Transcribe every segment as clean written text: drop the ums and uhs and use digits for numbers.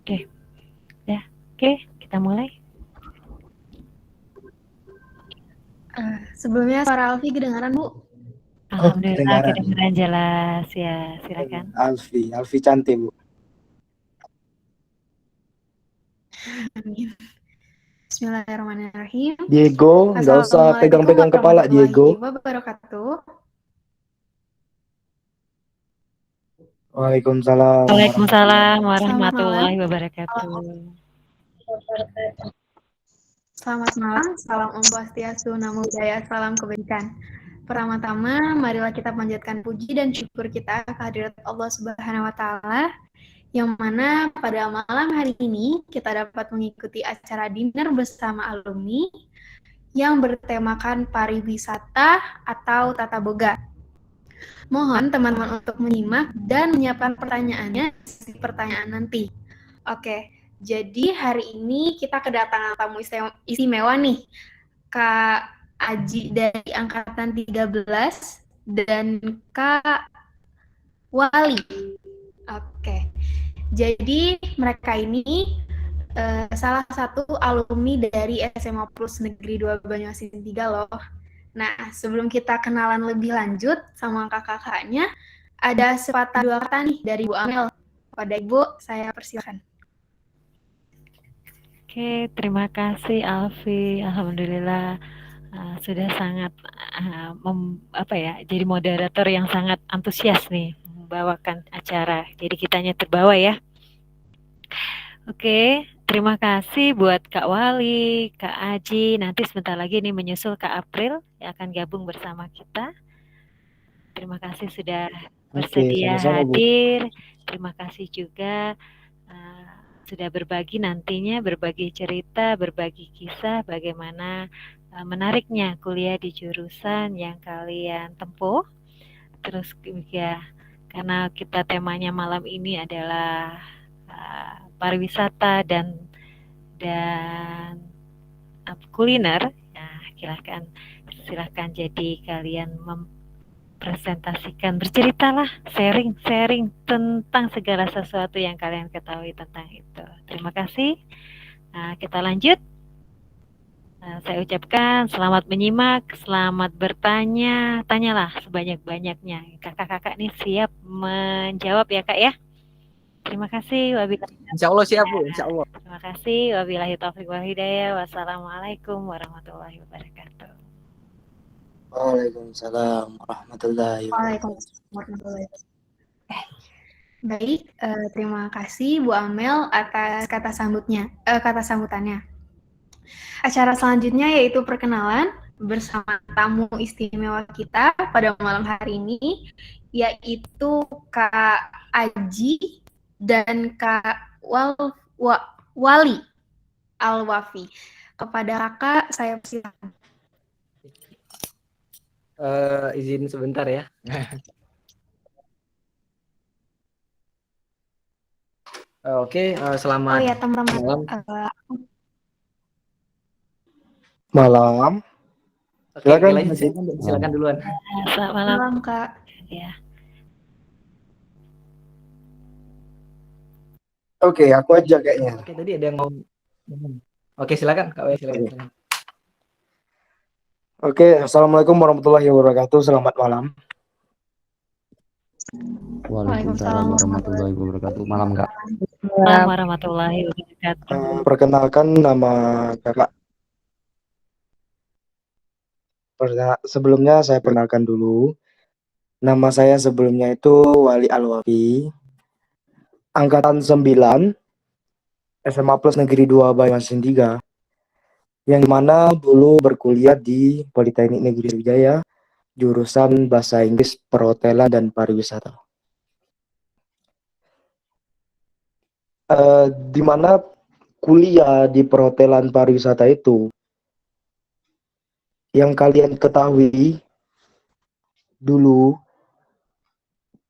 Oke, ya. Oke, kita mulai. Sebelumnya suara Alfi kedengaran, Bu? Alhamdulillah kedengaran. kedengaran jelas ya. Silakan. Alfi cantik, Bu. Amin. Bismillahirrahmanirrahim. Diego, nggak usah Assalamualaikum pegang-pegang kepala, warahmatullahi Diego. wabarakatuh. Waalaikumsalam warahmatullahi Waalaikumsalam Selamat malam. warahmatullahi wabarakatuh. Selamat malam. Salam Om Swastiastu, Namo Buddhaya, salam kebajikan. Pertama-tama, marilah kita panjatkan puji dan syukur kita kehadirat Allah Subhanahu wa Ta'ala, yang mana pada malam hari ini kita dapat mengikuti acara dinner bersama alumni yang bertemakan pariwisata atau tata boga. Mohon teman-teman untuk menyimak dan menyiapkan pertanyaannya di pertanyaan nanti. Oke, jadi hari ini kita kedatangan tamu istimewa nih, Kak Aji dari Angkatan 13 dan Kak Wali. Oke, jadi mereka ini salah satu alumni dari SMA Plus Negeri 2 Banyuasin 3 loh. Nah, sebelum kita kenalan lebih lanjut sama kakak-kakaknya, ada sepatah dua kata nih dari Bu Amel. Pada Ibu, saya persilakan. Oke, terima kasih Alfi. Alhamdulillah sudah sangat jadi moderator yang sangat antusias nih membawakan acara. Jadi kitanya terbawa ya. Oke, terima kasih buat Kak Wali, Kak Aji. Nanti sebentar lagi nih menyusul Kak April yang akan gabung bersama kita. Terima kasih sudah Oke, bersedia sama-sama, Bu. hadir. Terima kasih juga sudah berbagi nantinya, berbagi cerita, berbagi kisah bagaimana menariknya kuliah di jurusan yang kalian tempuh. Terus ya, karena kita temanya malam ini adalah pariwisata dan kuliner. Nah, silahkan jadi kalian presentasikan, berceritalah, sharing tentang segala sesuatu yang kalian ketahui tentang itu. Terima kasih. Nah, kita lanjut. Saya ucapkan selamat menyimak, selamat bertanya, tanyalah sebanyak-banyaknya. Kakak-kakak nih siap menjawab ya Kak ya. Terima kasih. Insya Allah siap Bu, insya Allah. Terima kasih. Wabillahi taufiq wal hidayah. Wassalamualaikum warahmatullahi wabarakatuh. Waalaikumsalam warahmatullahi wabarakatuh. Baik, terima kasih Bu Amel atas kata sambutannya. Acara selanjutnya yaitu perkenalan bersama tamu istimewa kita pada malam hari ini, yaitu Kak Aji dan Kak Wali Al-Wafi. Kepada kakak, saya persilakan. Izin sebentar ya. Oke, selamat teman-teman. Malam. Silakan duluan. Selamat malam Kak. Ya. Oke, aku aja kayaknya. Oke, tadi ada yang mau. Oke, silakan Kak Wei, silakan. Oke, assalamualaikum warahmatullahi wabarakatuh. Selamat malam. Waalaikumsalam warahmatullahi wabarakatuh. Malam Kak. Malam warahmatullahi wabarakatuh. Perkenalkan nama kakak. Sebelumnya saya perkenalkan dulu. Nama saya sebelumnya itu Wali Al-Wafi. Angkatan 9 SMA Plus Negeri 2 Banyuasin 3. Yang dimana dulu berkuliah di Politeknik Negeri Sriwijaya, jurusan Bahasa Inggris Perhotelan dan Pariwisata. Di mana kuliah di perhotelan pariwisata itu, yang kalian ketahui dulu,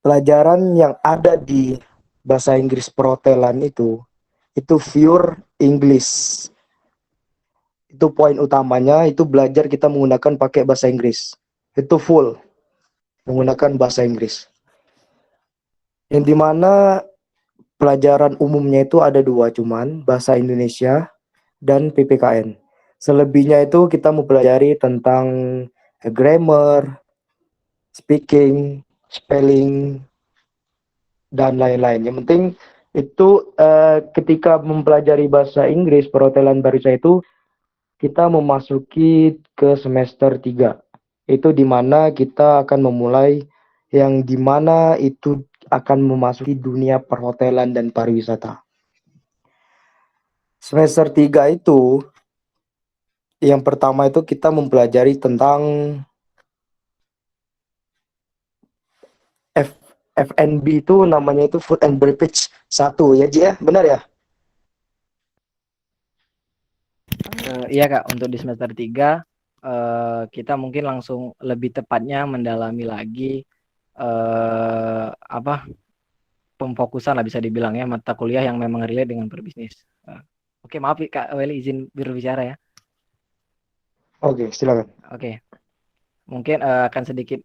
pelajaran yang ada di bahasa Inggris perhotelan itu pure English. Itu poin utamanya, itu belajar kita menggunakan pakai bahasa Inggris. Itu full menggunakan bahasa Inggris. Yang dimana pelajaran umumnya itu ada 2 cuman, bahasa Indonesia dan PPKN. Selebihnya itu kita mempelajari tentang grammar, speaking, spelling, dan lain-lain. Yang penting itu ketika mempelajari bahasa Inggris perhotelan Barisa itu kita memasuki ke semester 3. Itu di mana kita akan memulai yang di mana itu akan memasuki dunia perhotelan dan pariwisata. Semester 3 itu yang pertama itu kita mempelajari tentang FNB itu namanya itu Food and Beverage 1 ya Ji ya, benar ya? Iya Kak, untuk di semester 3 kita mungkin langsung lebih tepatnya mendalami lagi apa pemfokusan lah bisa dibilang ya mata kuliah yang memang relate dengan berbisnis. Oke, maaf Kak Weli izin berbicara ya. Oke, silakan. Oke. Mungkin akan sedikit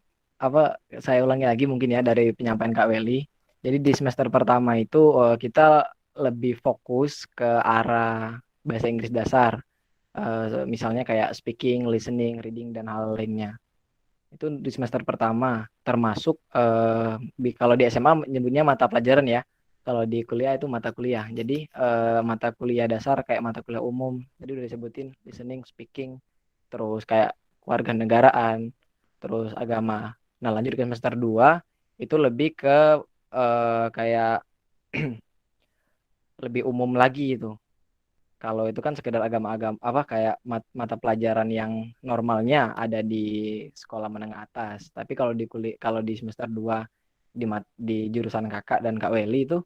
saya ulangi lagi mungkin ya dari penyampaian Kak Weli. Jadi di semester pertama itu kita lebih fokus ke arah bahasa Inggris dasar. Misalnya kayak speaking, listening, reading dan hal lainnya. Itu di semester pertama termasuk kalau di SMA menyebutnya mata pelajaran ya. Kalau di kuliah itu mata kuliah. Jadi mata kuliah dasar kayak mata kuliah umum. Jadi udah disebutin listening, speaking, terus kayak kewarganegaraan, terus agama. Nah, lanjut ke semester 2 itu lebih ke kayak lebih umum lagi itu. Kalau itu kan sekedar agama-agama kayak mata pelajaran yang normalnya ada di sekolah menengah atas. Tapi kalau di semester 2 di jurusan Kakak dan Kak Weli itu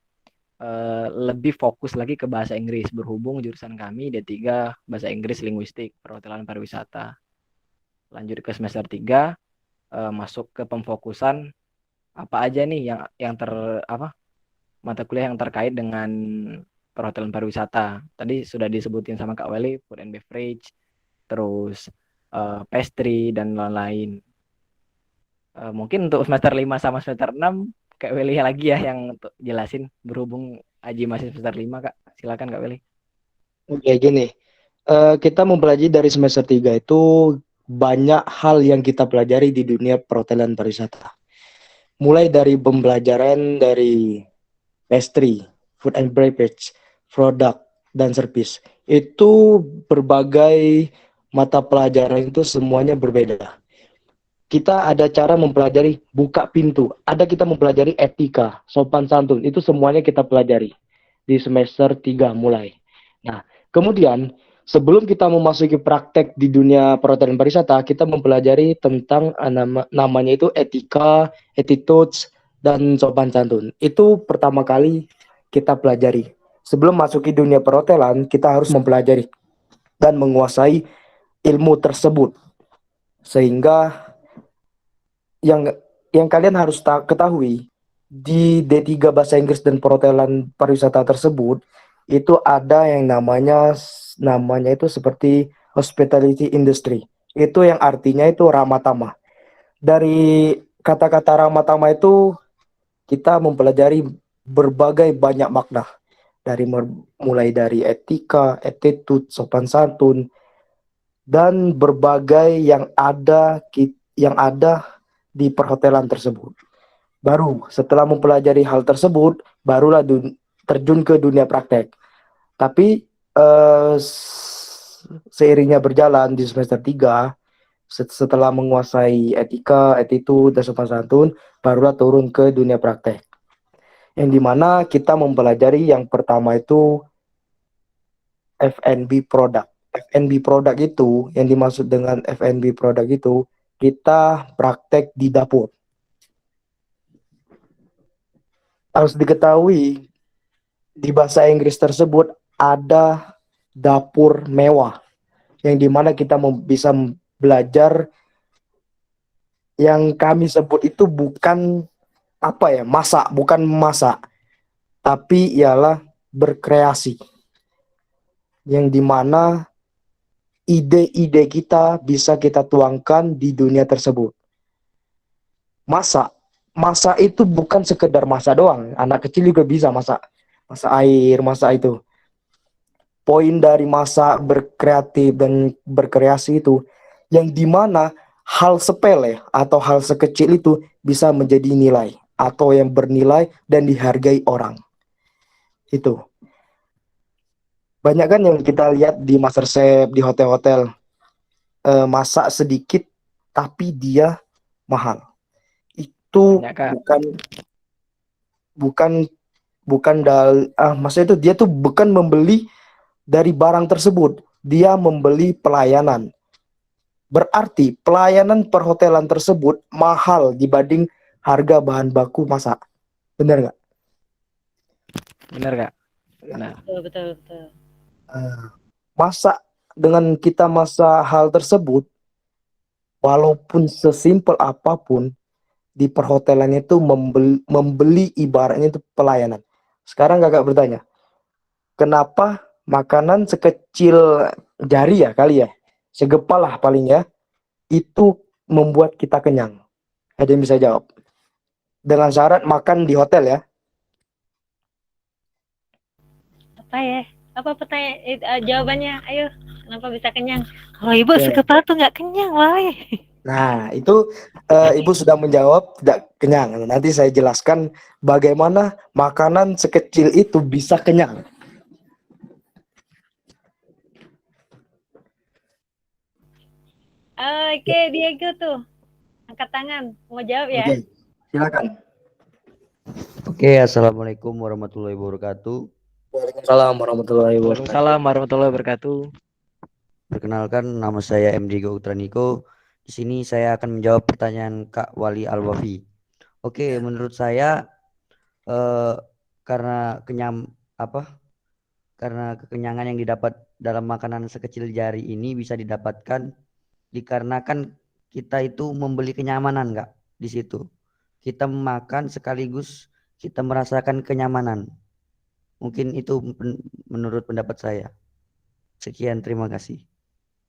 lebih fokus lagi ke bahasa Inggris berhubung jurusan kami D3 bahasa Inggris linguistik perhotelan pariwisata. Lanjut ke semester 3 masuk ke pemfokusan apa aja nih yang mata kuliah yang terkait dengan perhotelan pariwisata. Tadi sudah disebutin sama Kak Weli, food and beverage, terus pastry dan lain-lain. Mungkin untuk semester 5 sama semester 6 Kak Weli lagi ya yang untuk jelasin berhubung Aji masih semester 5 Kak. Silakan Kak Weli. Oke, gini. Kita mempelajari dari semester 3 itu banyak hal yang kita pelajari di dunia perhotelan pariwisata. Mulai dari pembelajaran dari pastry, food and beverage, produk, dan service. Itu berbagai mata pelajaran itu semuanya berbeda. Kita ada cara mempelajari buka pintu, ada kita mempelajari etika, sopan santun, itu semuanya kita pelajari di semester 3 mulai. Nah, kemudian sebelum kita memasuki praktek di dunia perhotelan pariwisata, kita mempelajari tentang namanya itu etika, attitudes, dan sopan santun. Itu pertama kali kita pelajari. Sebelum masuki dunia perhotelan, kita harus mempelajari dan menguasai ilmu tersebut. Sehingga yang kalian harus ketahui di D3 bahasa Inggris dan perhotelan pariwisata tersebut itu ada yang namanya itu seperti hospitality industry. Itu yang artinya itu ramah tamah. Dari kata-kata ramah tamah itu kita mempelajari berbagai banyak makna. Mulai dari etika, attitude, sopan santun, dan berbagai yang ada di perhotelan tersebut. Baru setelah mempelajari hal tersebut, barulah terjun ke dunia praktek. Tapi seiringnya berjalan di semester 3, setelah menguasai etika, attitude, dan sopan santun, barulah turun ke dunia praktek. Yang dimana kita mempelajari yang pertama itu FNB product. FNB product itu, yang dimaksud dengan FNB product itu, kita praktek di dapur. Harus diketahui, di bahasa Inggris tersebut ada dapur mewah, yang dimana kita bisa belajar yang kami sebut itu bukan bukan masak, tapi ialah berkreasi. Yang dimana ide-ide kita bisa kita tuangkan di dunia tersebut. Masak itu bukan sekedar masak doang. Anak kecil juga bisa masak. masak air, masak itu. Poin dari masak, berkreatif dan berkreasi itu yang dimana hal sepele atau hal sekecil itu bisa menjadi nilai atau yang bernilai dan dihargai orang. Itu banyak kan yang kita lihat di MasterChef, di hotel-hotel, masak sedikit tapi dia mahal. Itu Banyak, Kak. bukan bukan maksudnya itu dia tuh bukan membeli dari barang tersebut, dia membeli pelayanan. Berarti pelayanan perhotelan tersebut mahal dibanding harga bahan baku masak. Benar nggak? Bener, Kak. Nah, Betul. Masak dengan kita masak hal tersebut, walaupun sesimpel apapun, di perhotelan itu membeli ibaratnya itu pelayanan. Sekarang kakak bertanya, kenapa makanan sekecil jari ya kali ya, segepal lah paling ya, itu membuat kita kenyang? Ada yang bisa jawab? Dengan syarat makan di hotel ya. Apa ya? Apa jawabannya? Ayo, kenapa bisa kenyang? Kalau ibu Ya. sekepal tuh nggak kenyang, wah. Nah, itu ibu sudah menjawab tidak kenyang. Nanti saya jelaskan bagaimana makanan sekecil itu bisa kenyang. Oke, Diego tuh angkat tangan, mau jawab ya? Oke, silakan. Oke, assalamualaikum warahmatullahi wabarakatuh. Waalaikumsalam warahmatullahi wabarakatuh. Waalaikumsalam warahmatullahi wabarakatuh. Perkenalkan, nama saya M. Diego Utraniko. Di sini saya akan menjawab pertanyaan Kak Wali Al-Wafi. Oke, menurut saya karena karena kekenyangan yang didapat dalam makanan sekecil jari ini bisa didapatkan dikarenakan kita itu membeli kenyamanan, Kak, di situ. Kita makan sekaligus kita merasakan kenyamanan. Mungkin itu menurut pendapat saya. Sekian, terima kasih.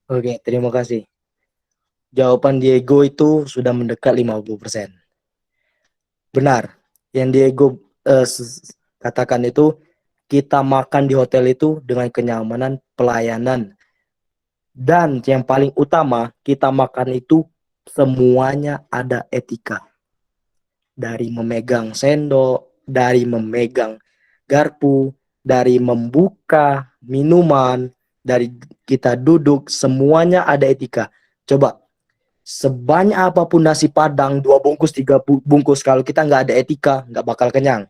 Oke, terima kasih. Jawaban Diego itu sudah mendekat 50%. Benar. Yang Diego katakan itu, kita makan di hotel itu dengan kenyamanan pelayanan. Dan yang paling utama, kita makan itu semuanya ada etika. Dari memegang sendok, dari memegang garpu, dari membuka minuman, dari kita duduk, semuanya ada etika. Coba, sebanyak apapun nasi padang, 2 bungkus, 3 bungkus, kalau kita nggak ada etika, nggak bakal kenyang.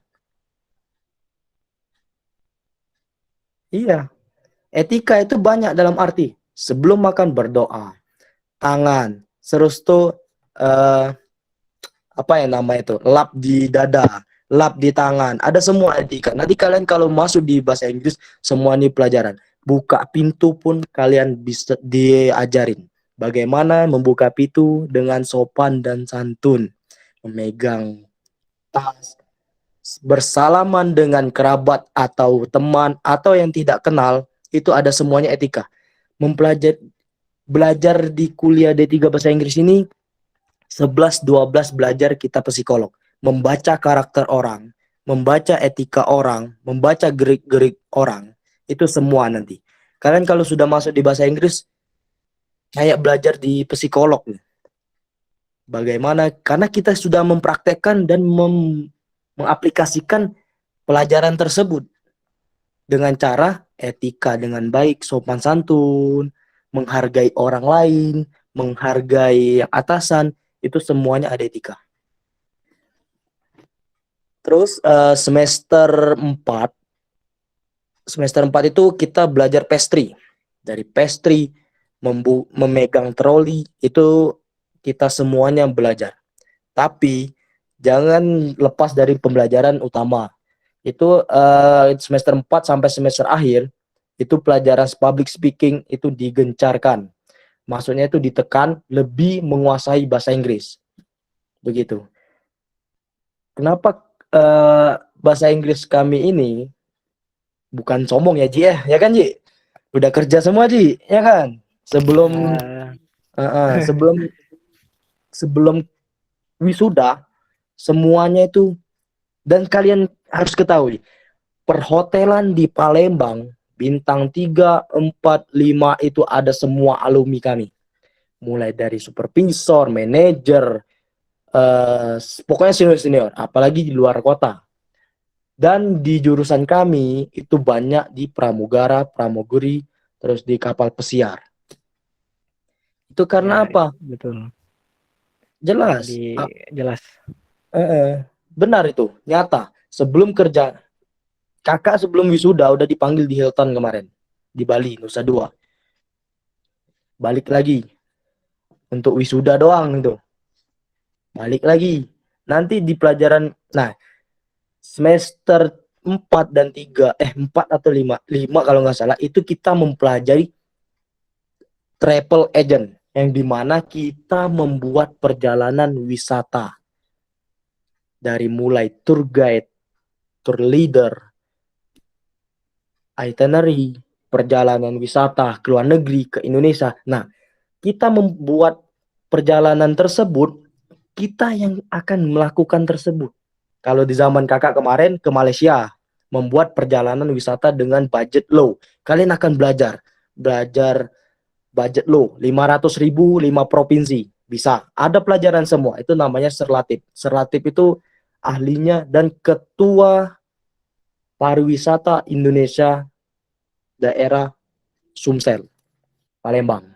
Iya, etika itu banyak dalam arti, sebelum makan berdoa, tangan, terus tuh apa ya nama itu, lap di dada, lap di tangan, ada semua etika. Nanti kalian kalau masuk di bahasa Inggris, semua ini pelajaran. Buka pintu pun kalian bisa diajarin bagaimana membuka pintu dengan sopan dan santun, memegang tas, bersalaman dengan kerabat atau teman atau yang tidak kenal, itu ada semuanya etika. Belajar di kuliah D3 bahasa Inggris ini 11-12 belajar kita psikolog, membaca karakter orang, membaca etika orang, membaca gerik-gerik orang, itu semua nanti. Kalian kalau sudah masuk di bahasa Inggris kayak belajar di psikolog. Bagaimana? Karena kita sudah mempraktekkan dan mengaplikasikan pelajaran tersebut dengan cara etika dengan baik, sopan santun, menghargai orang lain, menghargai atasan, itu semuanya ada etika. Terus semester 4 itu kita belajar pastry. Dari pastry, memegang troli, itu kita semuanya belajar. Tapi jangan lepas dari pembelajaran utama. Itu semester 4 sampai semester akhir, itu pelajaran public speaking itu digencarkan. Maksudnya itu ditekan lebih menguasai bahasa Inggris. Begitu. Kenapa bahasa Inggris kami ini bukan sombong ya Ji ya kan Ji? Udah kerja semua Ji, ya kan? Sebelum wisuda semuanya itu, dan kalian harus ketahui perhotelan di Palembang, bintang 3, 4, 5 itu ada semua alumni kami. Mulai dari supervisor, manajer, pokoknya senior-senior, apalagi di luar kota. Dan di jurusan kami itu banyak di pramugara, pramuguri, terus di kapal pesiar. Itu karena Ya, apa? betul. Jelas. Jelas. Benar itu, nyata. Sebelum kerja, kakak sebelum wisuda udah dipanggil di Hilton kemarin. Di Bali, Nusa Dua. Balik lagi. Untuk wisuda doang itu. Balik lagi. Nanti di pelajaran, nah semester 4 dan 3, 4 atau 5 kalau nggak salah, itu kita mempelajari travel agent. Yang dimana kita membuat perjalanan wisata. Dari mulai tour guide, tour leader, itinerary, perjalanan wisata ke luar negeri, ke Indonesia. Nah, kita membuat perjalanan tersebut, kita yang akan melakukan tersebut. Kalau di zaman kakak kemarin ke Malaysia, membuat perjalanan wisata dengan budget low. Kalian akan belajar budget low, 500.000, 5 provinsi. Bisa, ada pelajaran semua. Itu namanya Serlatip. Serlatip itu ahlinya dan ketua pariwisata Indonesia daerah Sumsel, Palembang.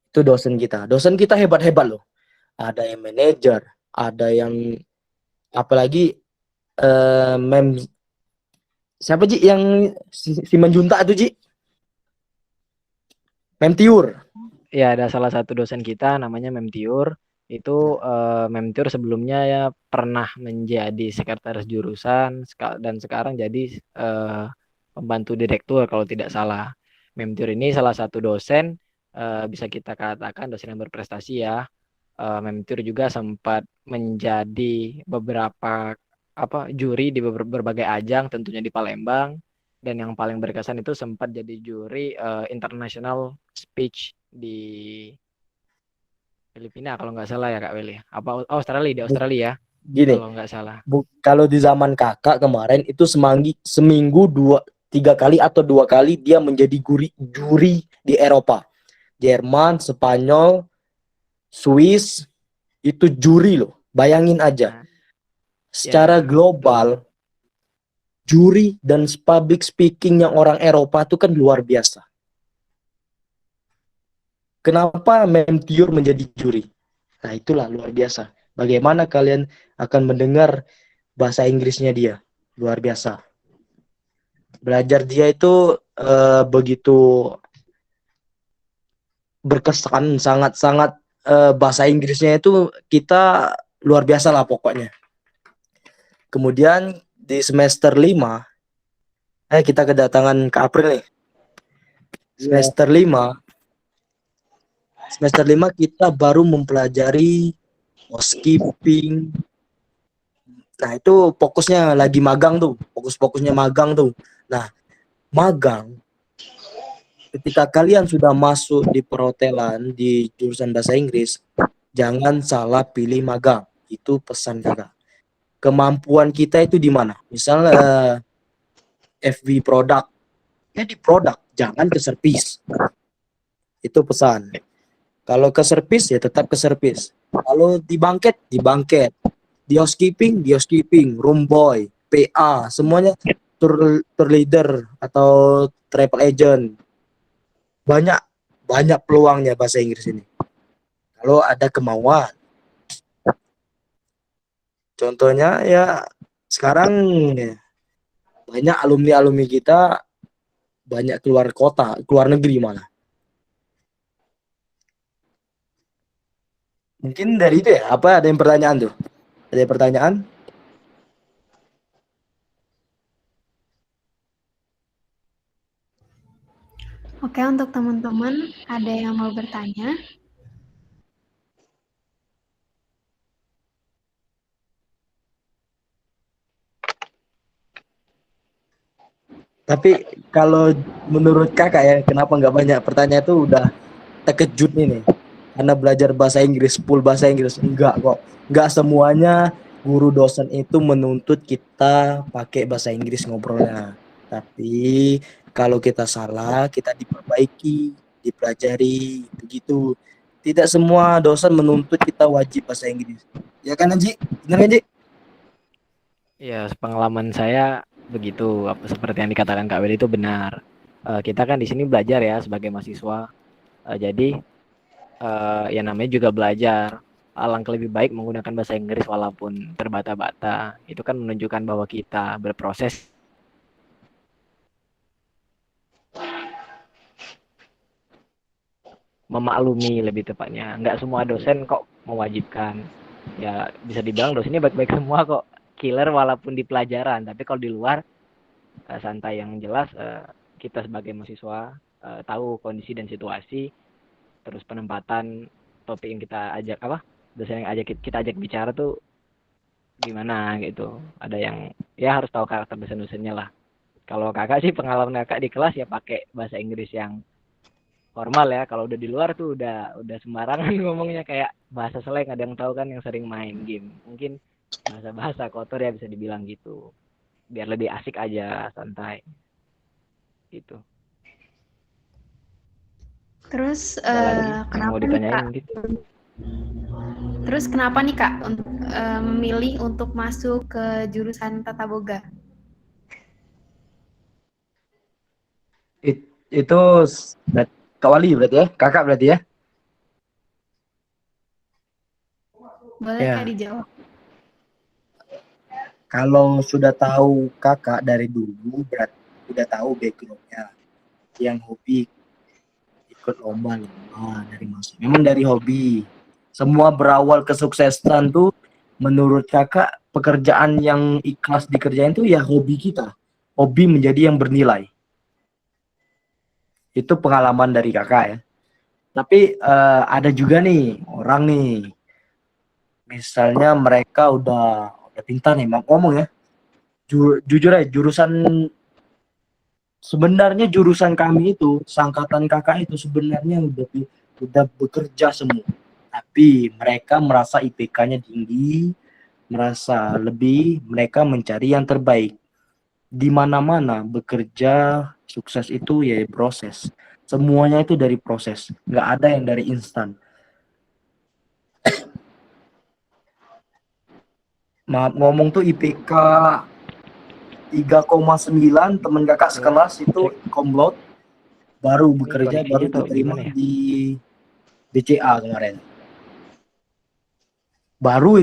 Itu dosen kita. Dosen kita hebat-hebat loh. Ada yang manajer, ada yang apalagi siapa Ji yang si Menjunta itu Ji? Memtiur. Ya, ada salah satu dosen kita namanya Memtiur. Itu Memtiur sebelumnya ya pernah menjadi sekretaris jurusan dan sekarang jadi pembantu direktur kalau tidak salah. Memtiur ini salah satu dosen, bisa kita katakan dosen yang berprestasi ya. Memtiur juga sempat menjadi beberapa juri di berbagai ajang, tentunya di Palembang. Dan yang paling berkesan itu sempat jadi juri international speech di Filipina kalau nggak salah ya Kak Willy. Apa Australia, di Australia ya? Gini, kalau nggak salah. Kalau di zaman kakak kemarin itu seminggu 3 kali atau 2 kali dia menjadi juri di Eropa. Jerman, Spanyol, Swiss, itu juri loh. Bayangin aja. Secara global, juri dan public speaking yang orang Eropa itu kan luar biasa. Kenapa Memtiur menjadi juri? Nah, itulah luar biasa. Bagaimana kalian akan mendengar bahasa Inggrisnya dia? Luar biasa. Belajar dia itu begitu berkesan, sangat-sangat bahasa Inggrisnya itu kita luar biasa lah pokoknya. Kemudian di semester 5, kita kedatangan ke April nih. Semester 5 kita baru mempelajari housekeeping. Nah, itu fokusnya lagi magang tuh. Fokus-fokusnya magang tuh. Nah, magang ketika kalian sudah masuk di perhotelan di jurusan bahasa Inggris, jangan salah pilih magang. Itu pesan kakak. Kemampuan kita itu di mana? Misalnya FB produk, ya di produk, jangan ke service. Itu pesan. Kalau ke service ya tetap ke service. Kalau di bangket, di bangket. Di housekeeping, room boy, PA, semuanya tour leader atau travel agent. Banyak peluangnya bahasa Inggris ini. Kalau ada kemauan. Contohnya ya sekarang ya, banyak alumni kita banyak keluar kota, keluar negeri malah. Mungkin dari itu ya, ada yang pertanyaan tuh? Ada yang pertanyaan? Oke, untuk teman-teman, ada yang mau bertanya? Tapi kalau menurut kakak ya, kenapa nggak banyak pertanyaan itu udah terkejut nih. Karena belajar bahasa Inggris, full bahasa Inggris. Enggak kok. Enggak semuanya guru dosen itu menuntut kita pakai bahasa Inggris ngobrolnya. Tapi kalau kita salah, kita diperbaiki, dipelajari, begitu. Tidak semua dosen menuntut kita wajib bahasa Inggris. Ya kan, Anji? Benar kan, Ji? Ya, pengalaman saya begitu. Seperti yang dikatakan Kak Willy itu benar. Kita kan di sini belajar ya sebagai mahasiswa. Jadi ya namanya juga belajar. Alangkah lebih baik menggunakan bahasa Inggris walaupun terbata-bata. Itu kan menunjukkan bahwa kita berproses memaklumi, lebih tepatnya. Nggak semua dosen kok mewajibkan. Ya bisa dibilang dosennya baik-baik semua kok. Killer walaupun di pelajaran. Tapi kalau di luar santai, yang jelas kita sebagai mahasiswa tahu kondisi dan situasi, terus penempatan topik yang kita ajak dosen yang kita ajak bicara tuh gimana gitu. Ada yang ya harus tahu karakter dosen-dosennya lah. Kalau kakak sih, pengalaman kakak di kelas ya pakai bahasa Inggris yang formal ya. Kalau udah di luar tuh udah sembarangan ngomongnya, kayak bahasa slang. Ada yang tahu kan, yang sering main game, mungkin bahasa kotor ya, bisa dibilang gitu, biar lebih asik aja, santai gitu. Terus Ada lagi yang kenapa mau nih ditanyain Kak? mungkin? Terus kenapa nih Kak memilih untuk masuk ke jurusan Tata Boga? Itu Kak Wali berarti ya? Kakak berarti ya? Boleh Ya. Kak dijawab? Kalau sudah tahu kakak dari dulu, berarti sudah tahu backgroundnya. Yang hobi ikut lomba dari masa. Memang dari hobi. Semua berawal kesuksesan tuh menurut kakak, pekerjaan yang ikhlas dikerjain tuh ya hobi kita. Hobi menjadi yang bernilai. Itu pengalaman dari kakak ya. Tapi ada juga nih orang nih, misalnya mereka udah pintar nih ngomong ya. Jujur aja, sebenarnya jurusan kami itu, seangkatan kakak itu sebenarnya udah bekerja semua. Tapi mereka merasa IPK-nya tinggi, merasa lebih, mereka mencari yang terbaik. Di mana-mana bekerja sukses itu ya proses. Semuanya itu dari proses, nggak ada yang dari instan. Maaf ngomong tuh IPK 3,9, temen kakak sekelas itu komlot, baru bekerja, baru diterima ya? di BCA kemarin. Baru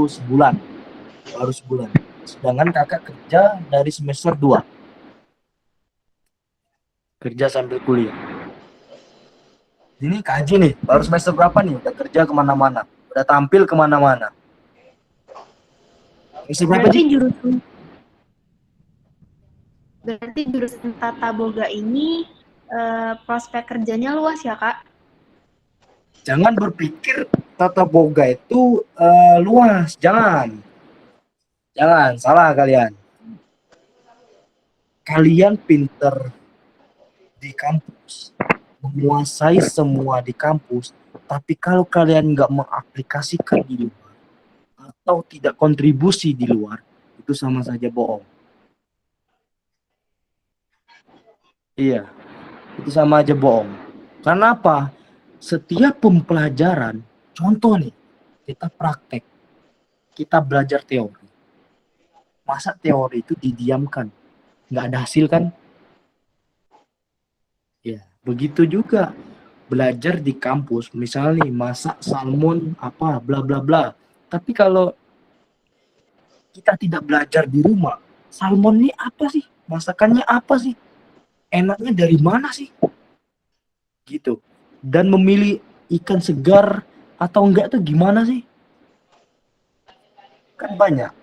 sebulan. Sedangkan kakak kerja dari semester 2. Kerja sambil kuliah. Ini kaji nih, baru semester berapa nih? Udah kerja kemana-mana, udah tampil kemana-mana. Semester berapa sih? Berarti jurusan Tata Boga ini prospek kerjanya luas ya Kak? Jangan berpikir Tata Boga itu luas, jangan salah kalian. Kalian pinter di kampus, menguasai semua di kampus, tapi kalau kalian nggak mengaplikasikan di luar atau tidak kontribusi di luar, itu sama saja bohong. Iya, itu sama aja bohong. Karena apa? Setiap pembelajaran, contoh nih, kita praktek, kita belajar teori. Masa teori itu didiamkan? Nggak ada hasil kan? Ya, begitu juga belajar di kampus, misalnya nih, masak salmon apa bla bla bla. Tapi kalau kita tidak belajar di rumah, salmon ini apa sih? Masakannya apa sih? Enaknya dari mana sih? Gitu. Dan memilih ikan segar atau enggak tuh gimana sih? Kan banyak.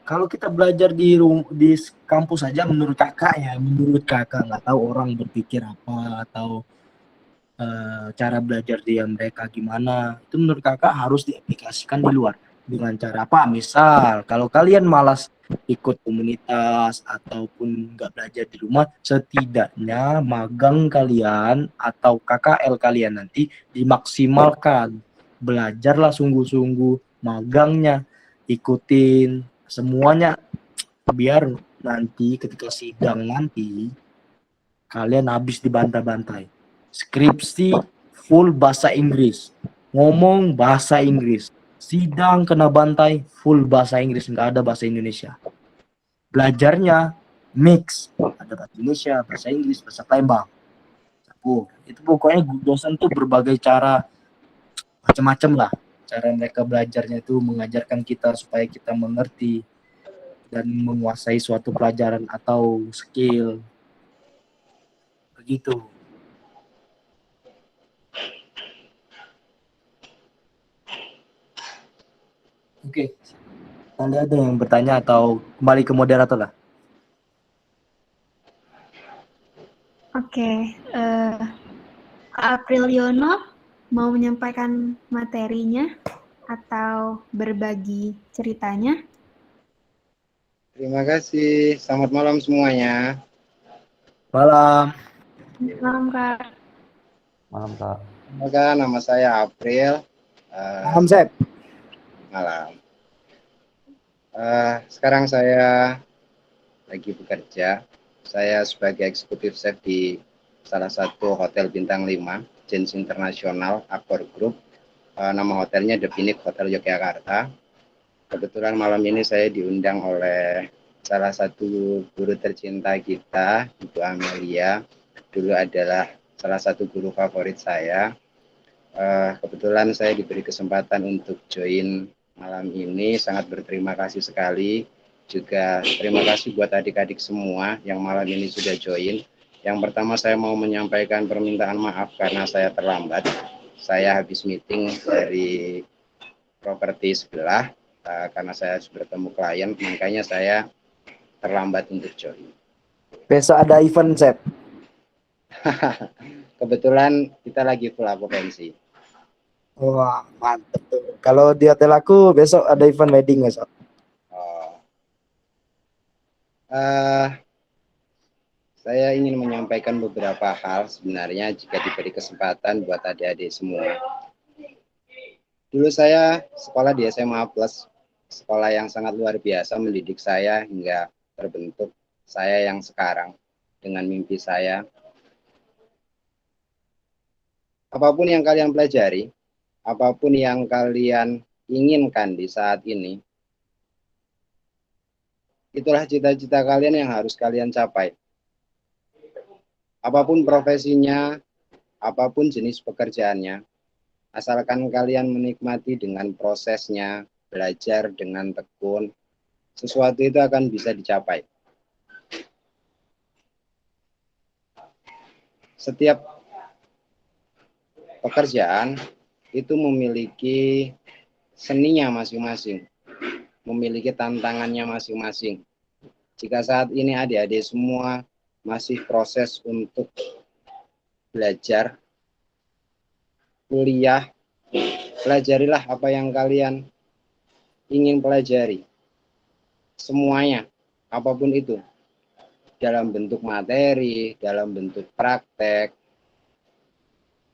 Kalau kita belajar di kampus saja, menurut kakak nggak tahu orang berpikir apa atau cara belajar dia mereka gimana, itu menurut kakak harus diaplikasikan di luar. Dengan cara apa? Misal kalau kalian malas ikut komunitas ataupun nggak belajar di rumah, setidaknya magang kalian atau KKL kalian nanti dimaksimalkan. Belajarlah sungguh-sungguh magangnya. ikutin semuanya biar nanti ketika sidang nanti kalian habis dibantai-bantai. Skripsi full bahasa Inggris, ngomong bahasa Inggris, sidang kena bantai full bahasa Inggris, nggak ada bahasa Indonesia. Belajarnya mix, ada bahasa Indonesia, bahasa Inggris, bahasa Palembang. Itu pokoknya dosen tuh berbagai cara, macam-macam lah cara mereka belajarnya itu mengajarkan kita supaya kita mengerti dan menguasai suatu pelajaran atau skill begitu. Oke, Anda ada yang bertanya atau kembali ke moderator lah? Oke, Kak Apriliono mau menyampaikan materinya atau berbagi ceritanya? Terima kasih. Selamat malam semuanya. Malam. Malam, Kak. Malam, Kak. Semoga nama saya April. Malam, Sep. Malam. Sekarang saya lagi bekerja. Saya sebagai eksekutif chef di salah satu hotel bintang 5, Jens International Accor Group. Nama hotelnya The Pinnacle Hotel Yogyakarta. Kebetulan malam ini saya diundang oleh salah satu guru tercinta kita, Ibu Amelia. Dulu adalah salah satu guru favorit saya. Kebetulan saya diberi kesempatan untuk join malam ini. Sangat berterima kasih sekali. Juga terima kasih buat adik-adik semua yang malam ini sudah join. Yang pertama saya mau menyampaikan permintaan maaf karena saya terlambat. Saya habis meeting dari properti sebelah. Karena saya harus bertemu klien, makanya saya terlambat untuk join. Besok ada event, Sep. Kebetulan kita lagi full okupansi. Wah, mantep tuh. Kalau di hotel aku besok ada event wedding besok. Saya ingin menyampaikan beberapa hal sebenarnya jika diberi kesempatan buat adik-adik semua. Dulu saya sekolah di SMA Plus, sekolah yang sangat luar biasa mendidik saya hingga terbentuk saya yang sekarang dengan mimpi saya. Apapun yang kalian pelajari, apapun yang kalian inginkan di saat ini, itulah cita-cita kalian yang harus kalian capai. Apapun profesinya, apapun jenis pekerjaannya, asalkan kalian menikmati dengan prosesnya, belajar dengan tekun, sesuatu itu akan bisa dicapai. Setiap pekerjaan itu memiliki seninya masing-masing, memiliki tantangannya masing-masing. Jika saat ini adik-adik semua masih proses untuk belajar, kuliah, pelajarilah apa yang kalian ingin pelajari. Semuanya, apapun itu. Dalam bentuk materi, dalam bentuk praktek.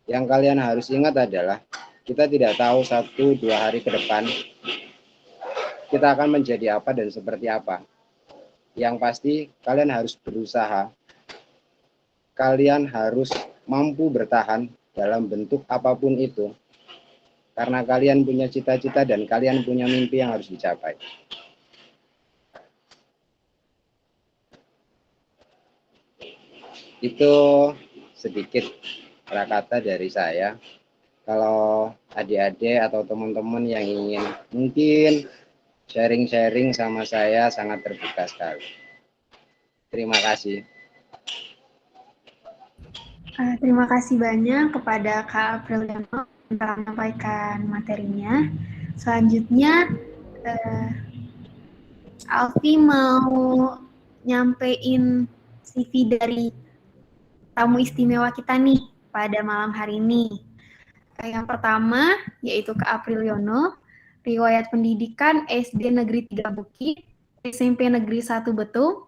Yang kalian harus ingat adalah, kita tidak tahu 1-2 hari ke depan, kita akan menjadi apa dan seperti apa. Yang pasti, kalian harus berusaha. Kalian harus mampu bertahan dalam bentuk apapun itu. Karena kalian punya cita-cita dan kalian punya mimpi yang harus dicapai. Itu sedikit kata dari saya. Kalau adik-adik atau teman-teman yang ingin mungkin sharing-sharing sama saya, sangat terbuka sekali. Terima kasih. Terima kasih banyak kepada Kak Apriliano yang telah menyampaikan materinya. Selanjutnya, Alfi mau nyampein CV dari tamu istimewa kita nih pada malam hari ini. Yang pertama yaitu Kak Apriliono, riwayat pendidikan SD Negeri 3 Bukit, SMP Negeri 1 Betung,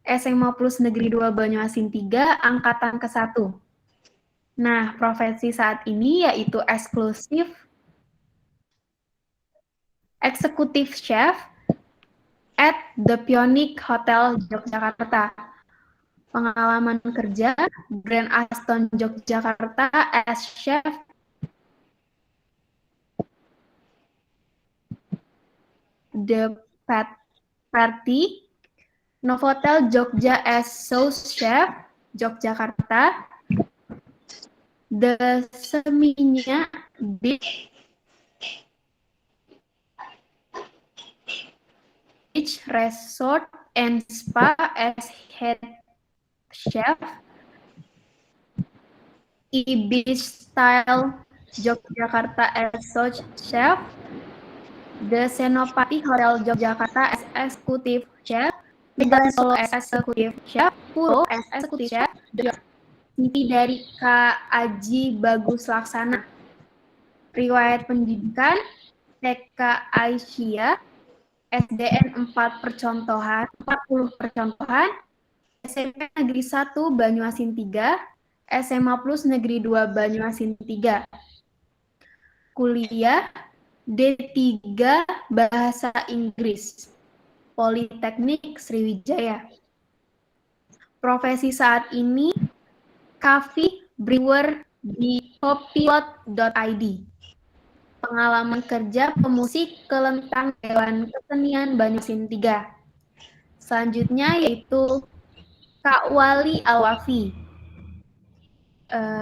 SMA Plus Negeri 2 Banyuasin 3, Angkatan ke-1. Nah, profesi saat ini yaitu eksklusif Executive Chef at The Phoenix Hotel Yogyakarta. Pengalaman kerja Grand Aston Yogyakarta as chef The Party, Novotel Jogja as sous chef Yogyakarta, The Seminya Beach Resort and Spa as head chef, Beach Style Yogyakarta as sous chef, The Senopati Hotel Yogyakarta as executive chef, Mega Solo as executive chef, Puro as executive chef, CV dari Kak Aji Bagus Laksana. Riwayat pendidikan TK Aisyah, SDN 4 Percontohan, 40 Percontohan, SMP Negeri 1 Banyuasin 3, SMA Plus Negeri 2 Banyuasin 3. Kuliah D3 Bahasa Inggris, Politeknik Sriwijaya. Profesi saat ini, coffee brewer di copilot.id. Pengalaman kerja pemusik kelentang Dewan Kesenian Banyuasin 3. Selanjutnya yaitu Kak Wali Alwafi.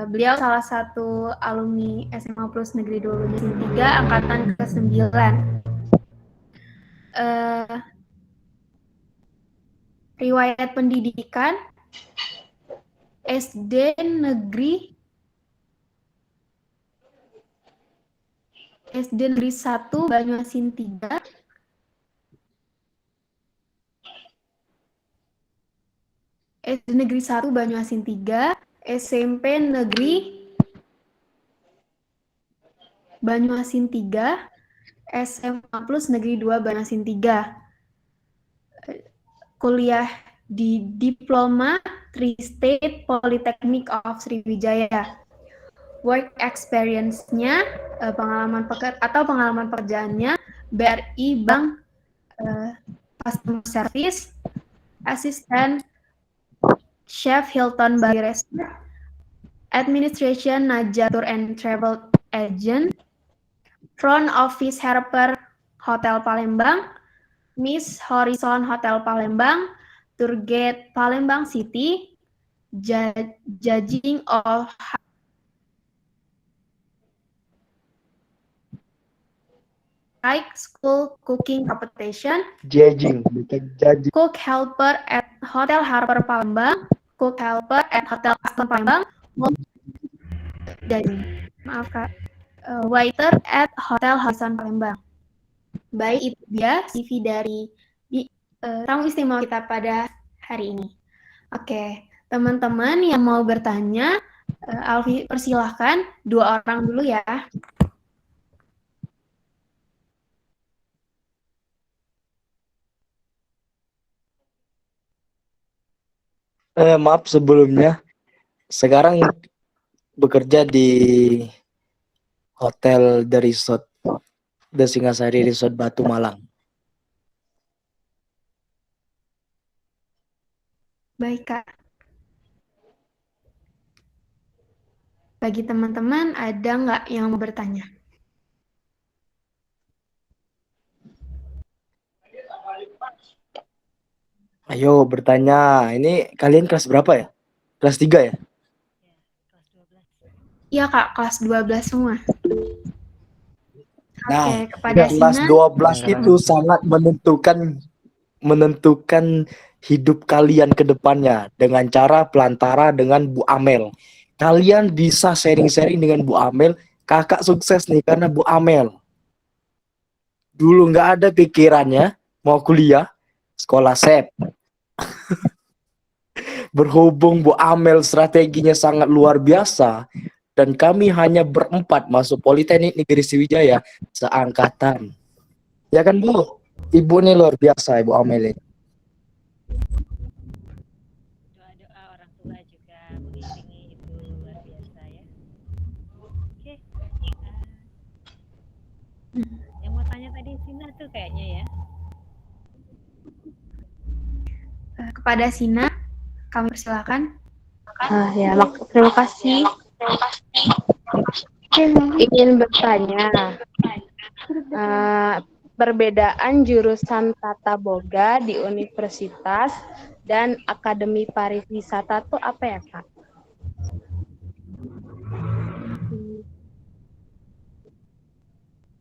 Beliau salah satu alumni SMA Plus Negeri 2 Banyuasin 3 angkatan ke-9. Riwayat pendidikan SD Negeri 1 Banyuasin 3, SD Negeri 1 Banyuasin 3, SMP Negeri Banyuasin 3, SMA Plus Negeri 2 Banyuasin 3. Kuliah di Diploma Tri-State Polytechnic of Sriwijaya. Work experience-nya, pengalaman pekerjaannya, BRI Bank Customer Service, Asisten Chef Hilton Bali Resort, Administration Naja Tour and Travel Agent, Front Office Helper Hotel Palembang, Miss Horizon Hotel Palembang, Tour Guide Palembang City, Judging of High School Cooking Competition, Judging, bukan judging. Cook Helper at Hotel Harper Palembang, Cook Helper at Hotel Aston Palembang, dan maaf Kak, Waiter at Hotel Horizon Palembang. Baik, itu dia CV dari tamu istimewa kita pada hari ini. Oke, teman-teman yang mau bertanya, Alfi persilahkan 2 orang dulu ya. Maaf sebelumnya, sekarang bekerja di Hotel The Resort, The Singasari Resort Batu Malang. Baik Kak. Bagi teman-teman, ada nggak yang mau bertanya? Ayo bertanya, ini kalian kelas berapa ya? Kelas 3 ya? Iya Kak, kelas 12 semua. Nah, Oke, kepada kelas Sinan, 12 itu sangat menentukan hidup kalian ke depannya dengan cara pelantara dengan Bu Amel. Kalian bisa sharing-sharing dengan Bu Amel, kakak sukses nih karena Bu Amel. Dulu nggak ada pikirannya mau kuliah, sekolah SEP. Berhubung Bu Amel strateginya sangat luar biasa, dan kami hanya berempat masuk Politeknik Negeri Sriwijaya seangkatan. Ya kan Bu? Ibu ini luar biasa Ibu Amel ini. Doa-doa orang tua juga mengiringi itu luar biasa ya. Oke. Yang mau tanya tadi sini. Sina tuh kayaknya ya. Kepada Sina, kami persilakan. Ya, terima kasih. Ingin bertanya, perbedaan jurusan Tata Boga di universitas dan Akademi Pariwisata itu apa ya, Kak?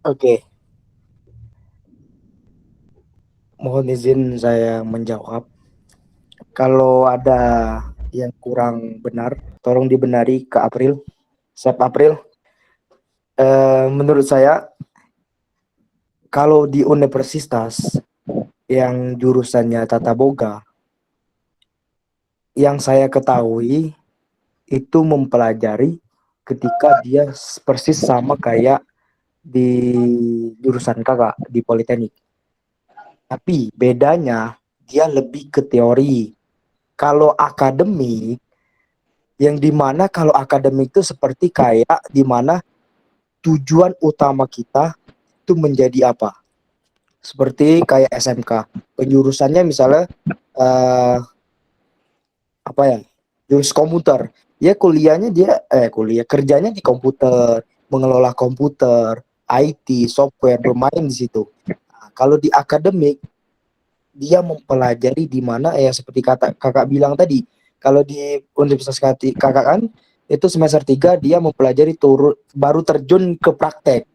Oke, mohon izin saya menjawab. Kalau ada yang kurang benar, tolong dibenari ke April, Sep April. Menurut saya, kalau di universitas yang jurusannya Tata Boga, yang saya ketahui itu mempelajari ketika dia persis sama kayak di jurusan kakak di Politeknik. Tapi bedanya dia lebih ke teori. Kalau akademik, yang dimana kalau akademik itu seperti kayak dimana tujuan utama kita itu menjadi apa? Seperti kayak SMK, penjurusannya misalnya apa ya? Jurus komputer. Ya kuliahnya dia kuliah kerjanya di komputer, mengelola komputer, IT, software, bermain di situ. Nah, kalau di akademik dia mempelajari di mana ya seperti kakak bilang tadi. Kalau di Universitas kakak kan itu semester 3 dia mempelajari baru terjun ke praktek.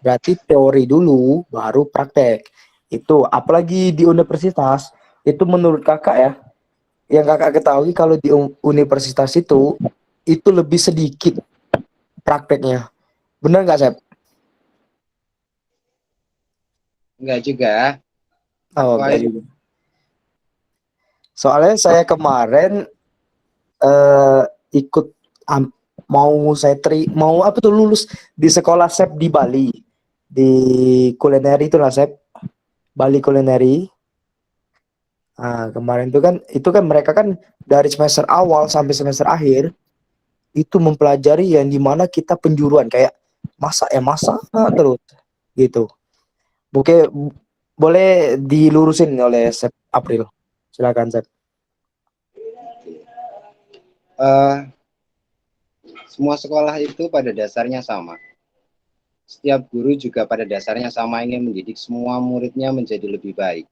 Berarti teori dulu baru praktek. Itu apalagi di universitas itu menurut kakak ya, yang kakak ketahui kalau di universitas itu lebih sedikit prakteknya. Benar nggak, Sep? Enggak juga. Oh, Wah, enggak juga. Soalnya saya kemarin ikut mau apa tuh lulus di sekolah Sep di Bali, di kulineri itu lah, Sep, Bali kulineri. Nah, kemarin itu kan mereka kan dari semester awal sampai semester akhir itu mempelajari yang dimana kita penjuruan kayak masak terus gitu. Oke, boleh dilurusin oleh Sep April. Silakan, Sep. Semua sekolah itu pada dasarnya sama. Setiap guru juga pada dasarnya sama, ingin mendidik semua muridnya menjadi lebih baik.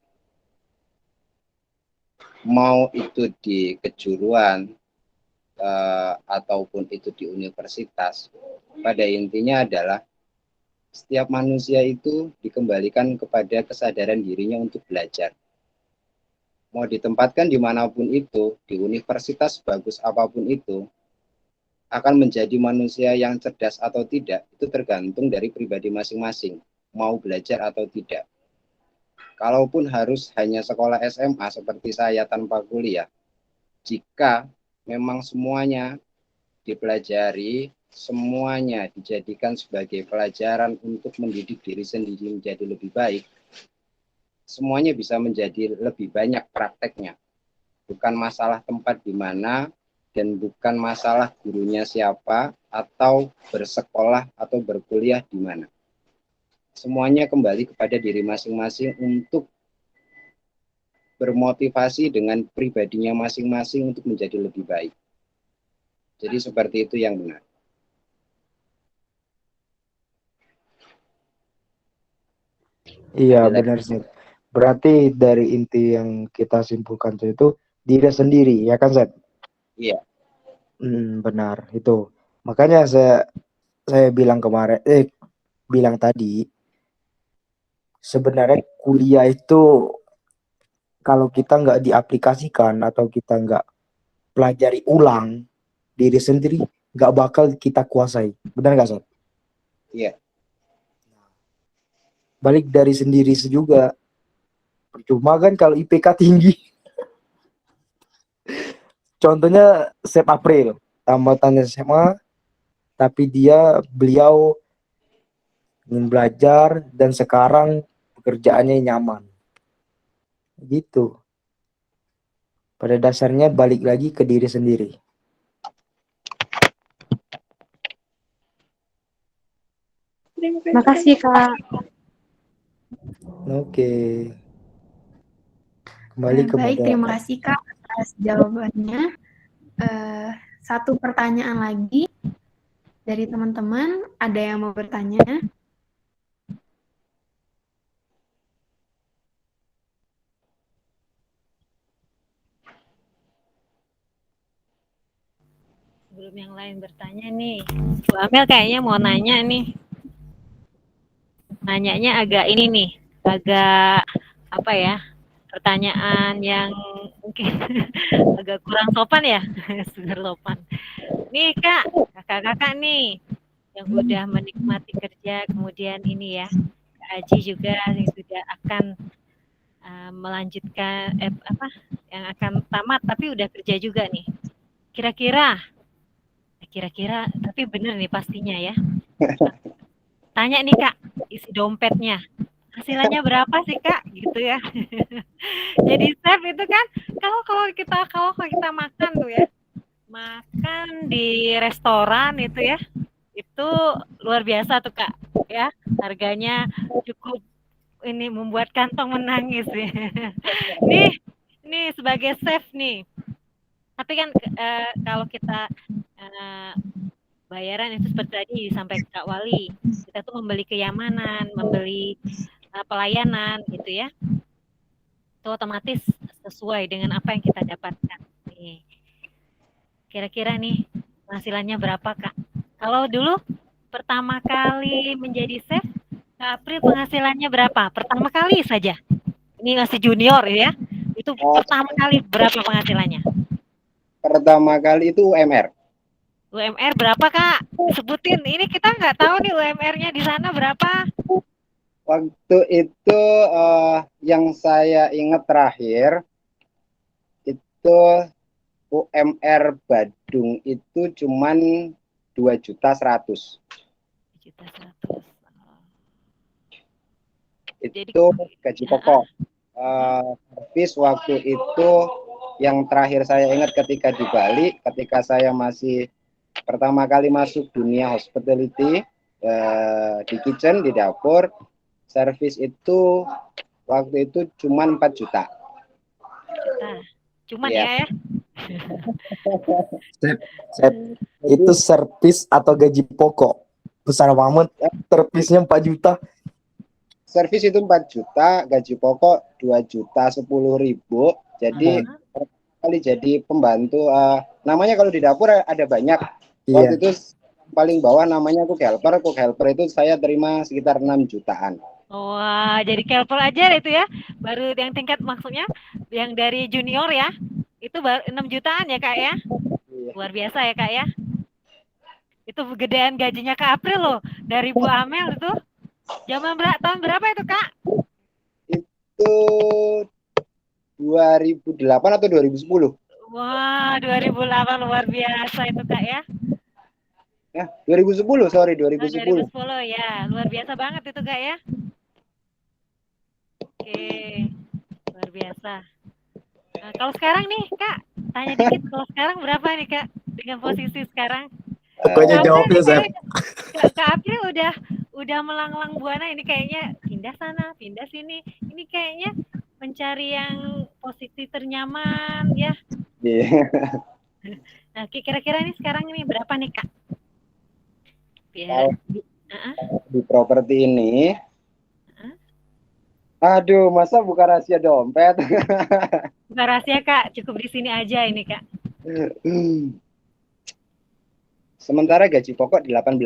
Mau itu di kejuruan ataupun itu di universitas, pada intinya adalah setiap manusia itu dikembalikan kepada kesadaran dirinya untuk belajar. Mau ditempatkan dimanapun itu, di universitas bagus apapun itu, akan menjadi manusia yang cerdas atau tidak, itu tergantung dari pribadi masing-masing, mau belajar atau tidak. Kalaupun harus hanya sekolah SMA seperti saya tanpa kuliah, jika memang semuanya dipelajari, semuanya dijadikan sebagai pelajaran untuk mendidik diri sendiri menjadi lebih baik, semuanya bisa menjadi lebih banyak prakteknya. Bukan masalah tempat di mana dan bukan masalah gurunya siapa atau bersekolah atau berkuliah di mana. Semuanya kembali kepada diri masing-masing untuk bermotivasi dengan pribadinya masing-masing untuk menjadi lebih baik. Jadi seperti itu yang benar. Iya, benar sih. Berarti dari inti yang kita simpulkan itu diri sendiri, ya kan, Sep? Iya. Benar itu. Makanya saya bilang tadi sebenarnya kuliah itu kalau kita nggak diaplikasikan atau kita nggak pelajari ulang diri sendiri nggak bakal kita kuasai. Benar nggak, Sep? Iya. Balik dari sendiri juga. Percuma kan kalau IPK tinggi. Contohnya Sep April, tamatan SMA, tapi beliau ingin belajar dan sekarang pekerjaannya nyaman. Gitu. Pada dasarnya balik lagi ke diri sendiri. Makasih, Kak. Oke. Kembali ke Baik, moderator. terima kasih Kak atas jawabannya. Satu pertanyaan lagi dari teman-teman. Ada yang mau bertanya? Sebelum yang lain bertanya nih, Bu Amel kayaknya mau nanya nih. Nanyanya agak ini nih, agak apa ya? Pertanyaan yang mungkin agak kurang sopan ya, sudah sopan. Nih Kak, kakak-kakak nih yang udah menikmati kerja, kemudian ini ya, Kak Aji juga yang sudah akan melanjutkan yang akan tamat tapi udah kerja juga nih. Kira-kira tapi bener nih pastinya ya. Tanya nih Kak, isi dompetnya. Hasilannya berapa sih Kak? Gitu ya. Jadi chef itu kan kalau kita makan tuh ya. Makan di restoran itu ya. Itu luar biasa tuh Kak, ya. Harganya cukup ini membuat kantong menangis nih. nih sebagai chef nih. Tapi kan kalau kita bayaran itu seperti tadi disampaikan Kak Wali, kita tuh membeli kenyamanan, membeli pelayanan gitu ya. Itu otomatis sesuai dengan apa yang kita dapatkan. Nih. Kira-kira nih penghasilannya berapa Kak? Kalau dulu pertama kali menjadi chef, Kak April penghasilannya berapa? Pertama kali saja. Ini masih junior ya. Itu pertama kali berapa penghasilannya? Pertama kali itu UMR. UMR berapa Kak? Sebutin. Ini kita nggak tahu nih UMR-nya di sana berapa. Waktu itu yang saya ingat terakhir itu UMR Badung itu cuman 2.100.000. 2.100.000. Itu gaji pokok. Servis waktu itu yang terakhir saya ingat ketika di Bali, ketika saya masih pertama kali masuk dunia hospitality di kitchen, di dapur, servis itu waktu itu cuma 4 juta. Cuman ya. Itu servis atau gaji pokok? Besar banget. Servisnya 4 juta. Servis itu 4 juta, gaji pokok 2.010.000. Jadi kali jadi pembantu. Namanya kalau di dapur ada banyak. Waktu itu paling bawah namanya cook helper. Cook helper itu saya terima sekitar 6 jutaan. Wah, jadi helper aja itu ya. Baru yang tingkat maksudnya yang dari junior ya. Itu baru 6 jutaan ya Kak ya. Luar biasa ya Kak ya. Itu gedean gajinya Kak April loh. Dari Bu Amel itu. Tahun berapa itu Kak? Itu 2008 atau 2010. Wah, 2008 luar biasa itu Kak ya. Ya, 2010, sorry, 2010. 2010 ya, luar biasa banget itu Kak ya. Oke, luar biasa. Nah, kalau sekarang nih Kak, tanya dikit kalau sekarang berapa nih Kak dengan posisi sekarang? Pokoknya jawabnya Zep. Kak April udah melanglang buana ini kayaknya pindah sana, pindah sini. Ini kayaknya mencari yang posisi ternyaman ya. Nah, kira-kira nih sekarang ini berapa nih Kak? Biar di properti ini. Aduh, masa buka rahasia dompet? Bukan rahasia Kak, cukup di sini aja ini Kak. Sementara gaji pokok di 18.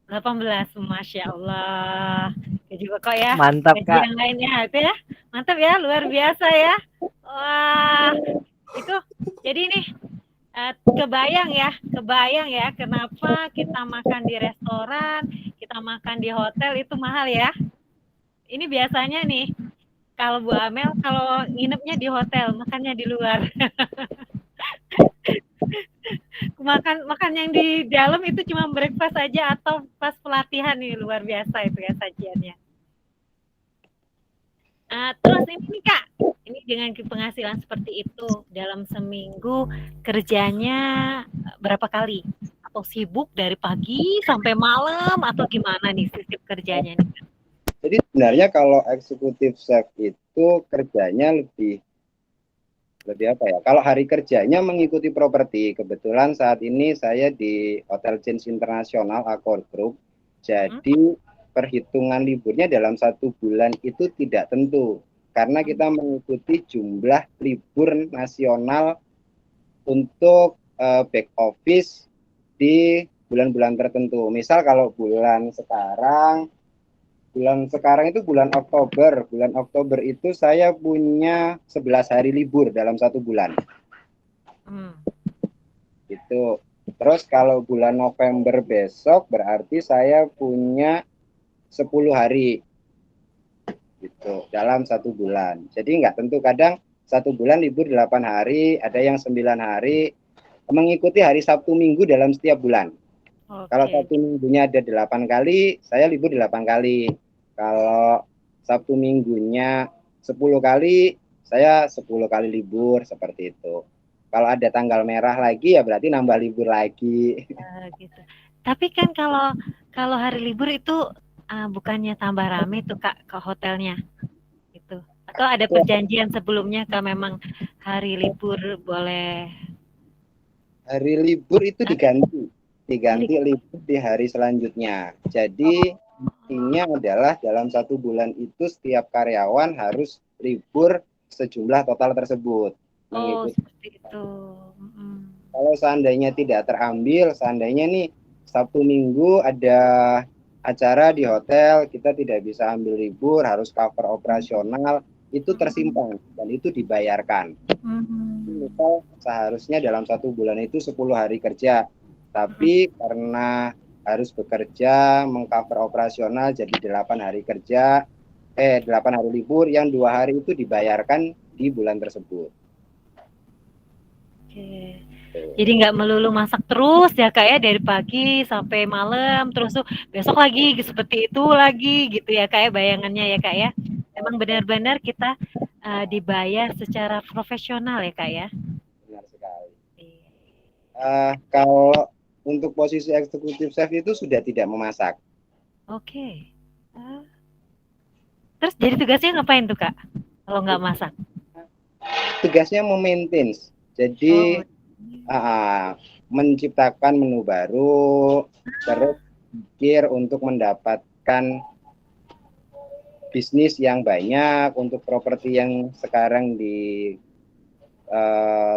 18, Masya Allah. Gaji pokok ya. Mantap gaji Kak. Yang lainnya itu ya. Mantap ya, luar biasa ya. Wah, itu jadi nih kebayang ya kenapa kita makan di restoran, kita makan di hotel itu mahal ya. Ini biasanya nih kalau Bu Amel kalau nginepnya di hotel, makannya di luar. makan yang di dalam itu cuma breakfast aja atau pas pelatihan nih, luar biasa itu ya sajiannya. Terus ini nih Kak, ini dengan penghasilan seperti itu dalam seminggu kerjanya berapa kali? Atau sibuk dari pagi sampai malam atau gimana nih sistem kerjanya nih? Jadi sebenarnya kalau eksekutif chef itu kerjanya lebih apa ya? Kalau hari kerjanya mengikuti properti. Kebetulan saat ini saya di Hotel Chains Internasional Accor Group. Jadi perhitungan liburnya dalam 1 bulan itu tidak tentu. Karena kita mengikuti jumlah libur nasional untuk back office di bulan-bulan tertentu. Misal kalau bulan sekarang itu bulan Oktober. Bulan Oktober itu saya punya 11 hari libur dalam 1 bulan. Gitu. Terus kalau bulan November besok berarti saya punya 10 hari. Gitu, dalam 1 bulan. Jadi nggak tentu, kadang 1 bulan libur 8 hari, ada yang 9 hari, mengikuti hari Sabtu Minggu dalam setiap bulan. Kalau Sabtu Minggunya ada 8 kali, saya libur 8 kali. Kalau Sabtu Minggunya 10 kali, saya 10 kali libur, seperti itu. Kalau ada tanggal merah lagi, ya berarti nambah libur lagi. Gitu. Tapi kan kalau hari libur itu bukannya tambah rame tuh Kak ke hotelnya, gitu. Atau ada perjanjian sebelumnya Kak, memang hari libur boleh? Hari libur itu diganti libur di hari selanjutnya. Jadi intinya adalah dalam 1 bulan itu setiap karyawan harus libur sejumlah total tersebut. Seperti itu. Kalau seandainya tidak terambil, seandainya nih Sabtu Minggu ada acara di hotel, kita tidak bisa ambil libur, harus cover operasional, itu tersimpan dan itu dibayarkan. Misal seharusnya dalam 1 bulan itu 10 hari kerja, tapi karena harus bekerja mengcover operasional jadi 8 hari kerja, 8 hari libur, yang 2 hari itu dibayarkan di bulan tersebut. Jadi nggak melulu masak terus ya Kak ya, dari pagi sampai malam, terus tuh besok lagi seperti itu lagi gitu ya Kak ya, bayangannya ya Kak ya. Memang benar-benar kita dibayar secara profesional ya Kak ya. Benar sekali. Kalau untuk posisi eksekutif chef itu sudah tidak memasak. Terus jadi tugasnya ngapain tuh Kak kalau nggak masak? Tugasnya memaintain. Jadi menciptakan menu baru, terus pikir untuk mendapatkan bisnis yang banyak untuk properti yang sekarang di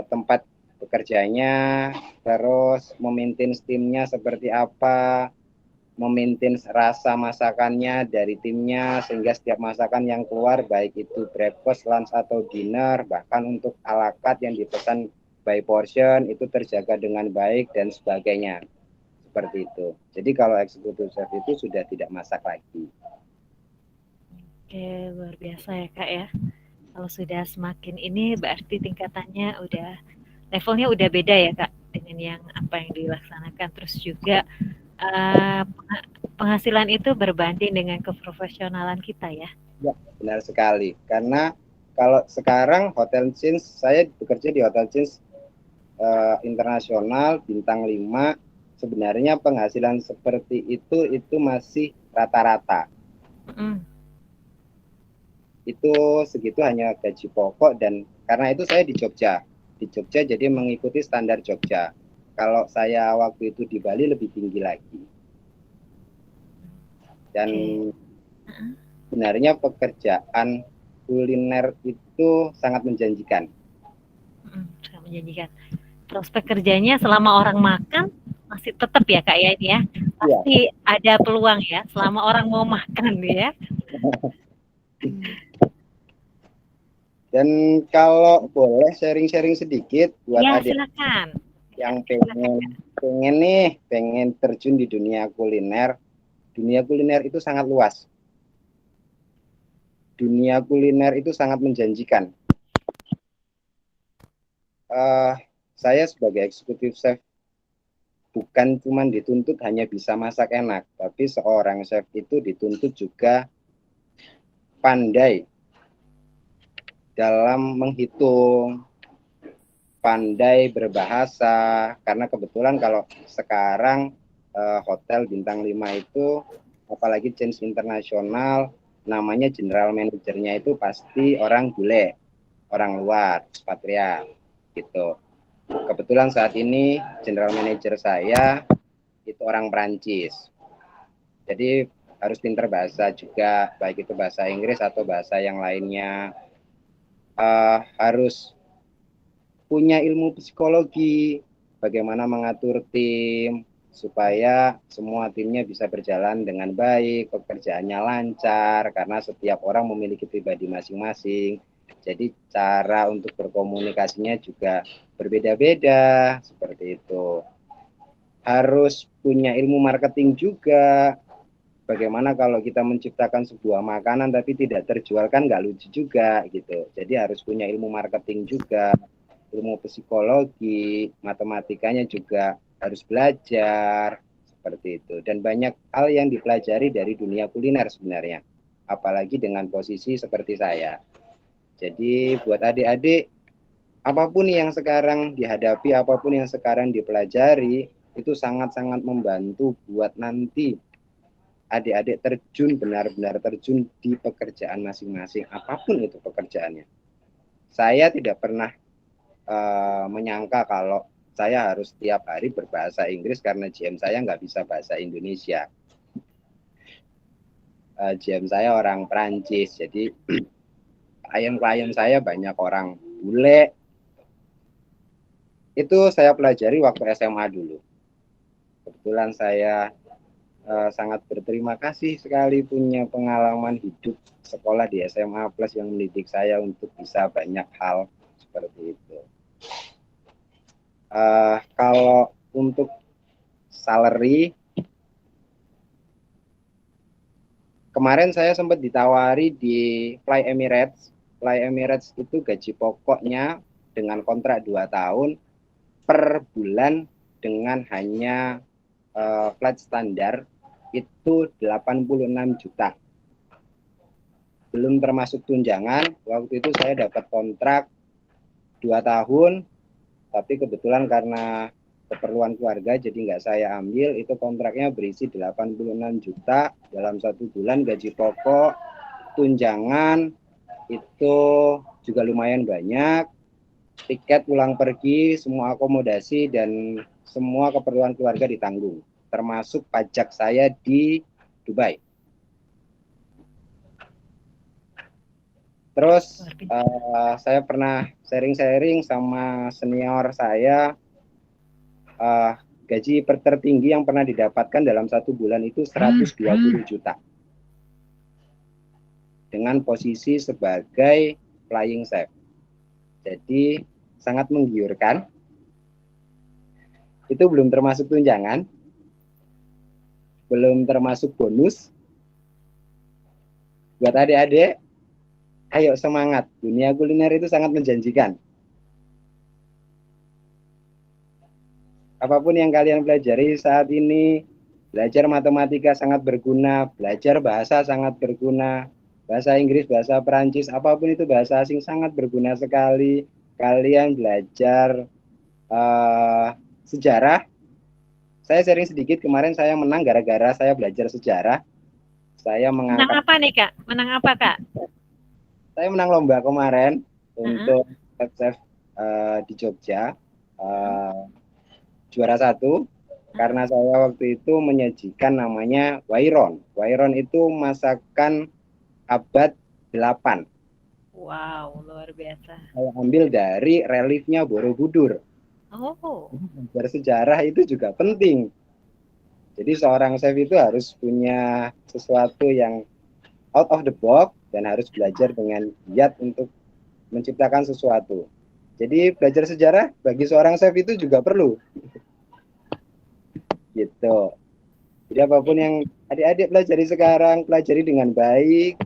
tempat bekerjanya, terus memaintain timnya seperti apa, memaintain rasa masakannya dari timnya, sehingga setiap masakan yang keluar, baik itu breakfast, lunch, atau dinner, bahkan untuk a la carte yang dipesan by portion, itu terjaga dengan baik dan sebagainya. Seperti itu. Jadi kalau eksekutif chef itu sudah tidak masak lagi. Oke, luar biasa ya Kak ya. Kalau sudah semakin ini berarti tingkatannya udah, levelnya udah beda ya Kak dengan yang apa yang dilaksanakan. Terus juga penghasilan itu berbanding dengan keprofesionalan kita ya. Ya, benar sekali. Karena kalau sekarang Hotel Chains, saya bekerja di Hotel Chains Internasional Bintang 5, sebenarnya penghasilan seperti itu masih rata-rata. Itu segitu hanya gaji pokok, dan karena itu saya di Jogja jadi mengikuti standar Jogja. Kalau saya waktu itu di Bali lebih tinggi lagi. Dan sebenarnya pekerjaan kuliner itu sangat menjanjikan. Sangat menjanjikan. Prospek kerjanya selama orang makan masih tetap ya Kak ya ini ya. Pasti ada peluang ya selama orang mau makan ya. Dan kalau boleh sharing-sharing sedikit buat adik silakan. Yang pengen terjun di dunia kuliner. Dunia kuliner itu sangat luas. Dunia kuliner itu sangat menjanjikan. Saya sebagai eksekutif chef bukan cuma dituntut hanya bisa masak enak, tapi seorang chef itu dituntut juga pandai dalam menghitung, pandai berbahasa, karena kebetulan kalau sekarang Hotel Bintang 5 itu, apalagi Chains Internasional, namanya general manajernya itu pasti orang bule, orang luar, ekspatriat gitu. Kebetulan saat ini general manager saya itu orang Perancis. Jadi harus pintar bahasa juga, baik itu bahasa Inggris atau bahasa yang lainnya. Harus punya ilmu psikologi, bagaimana mengatur tim, supaya semua timnya bisa berjalan dengan baik, pekerjaannya lancar, karena setiap orang memiliki pribadi masing-masing. Jadi cara untuk berkomunikasinya juga berbeda-beda, seperti itu. Harus punya ilmu marketing juga. Bagaimana kalau kita menciptakan sebuah makanan tapi tidak terjual, kan nggak lucu juga gitu. Jadi harus punya ilmu marketing juga, ilmu psikologi, matematikanya juga harus belajar, seperti itu. Dan banyak hal yang dipelajari dari dunia kuliner sebenarnya, apalagi dengan posisi seperti saya. Jadi buat adik-adik, apapun yang sekarang dihadapi, apapun yang sekarang dipelajari, itu sangat-sangat membantu buat nanti adik-adik terjun, benar-benar terjun di pekerjaan masing-masing, apapun itu pekerjaannya. Saya tidak pernah menyangka kalau saya harus tiap hari berbahasa Inggris karena GM saya nggak bisa bahasa Indonesia. GM saya orang Perancis, jadi klien-klien saya banyak orang bule. Itu saya pelajari waktu SMA dulu. Kebetulan saya sangat berterima kasih sekali punya pengalaman hidup sekolah di SMA Plus yang mendidik saya untuk bisa banyak hal seperti itu. Kalau untuk salary, kemarin saya sempat ditawari di Fly Emirates. Fly Emirates itu gaji pokoknya dengan kontrak 2 tahun per bulan dengan hanya flight standar itu 86 juta. Belum termasuk tunjangan. Waktu itu saya dapat kontrak 2 tahun, tapi kebetulan karena keperluan keluarga jadi nggak saya ambil. Itu kontraknya berisi 86 juta dalam 1 bulan, gaji pokok, tunjangan itu juga lumayan banyak, tiket pulang pergi, semua akomodasi dan semua keperluan keluarga ditanggung, termasuk pajak saya di Dubai. Terus saya pernah sharing-sharing sama senior saya, gaji tertinggi yang pernah didapatkan dalam 1 bulan itu 120 juta. Dengan posisi sebagai flying chef. Jadi sangat menggiurkan. Itu belum termasuk tunjangan, belum termasuk bonus. Buat adik-adik, ayo semangat, dunia kuliner itu sangat menjanjikan. Apapun yang kalian pelajari saat ini, belajar matematika sangat berguna, belajar bahasa sangat berguna, bahasa Inggris, bahasa Perancis, apapun itu bahasa asing sangat berguna sekali. Kalian belajar sejarah. Saya sharing sedikit, kemarin saya menang gara-gara saya belajar sejarah. Saya mengangkat. Menang apa nih Kak? Menang apa Kak? Saya menang lomba kemarin untuk chef di Jogja, juara 1, karena saya waktu itu menyajikan namanya wairon. Wairon itu masakan abad 8. Wow, luar biasa. Saya ambil dari reliefnya Borobudur. Oh. Bersejarah itu juga penting. Jadi seorang chef itu harus punya sesuatu yang out of the box dan harus belajar dengan giat untuk menciptakan sesuatu. Jadi belajar sejarah bagi seorang chef itu juga perlu. Gitu. Jadi apapun yang adik-adik pelajari sekarang, pelajari dengan baik,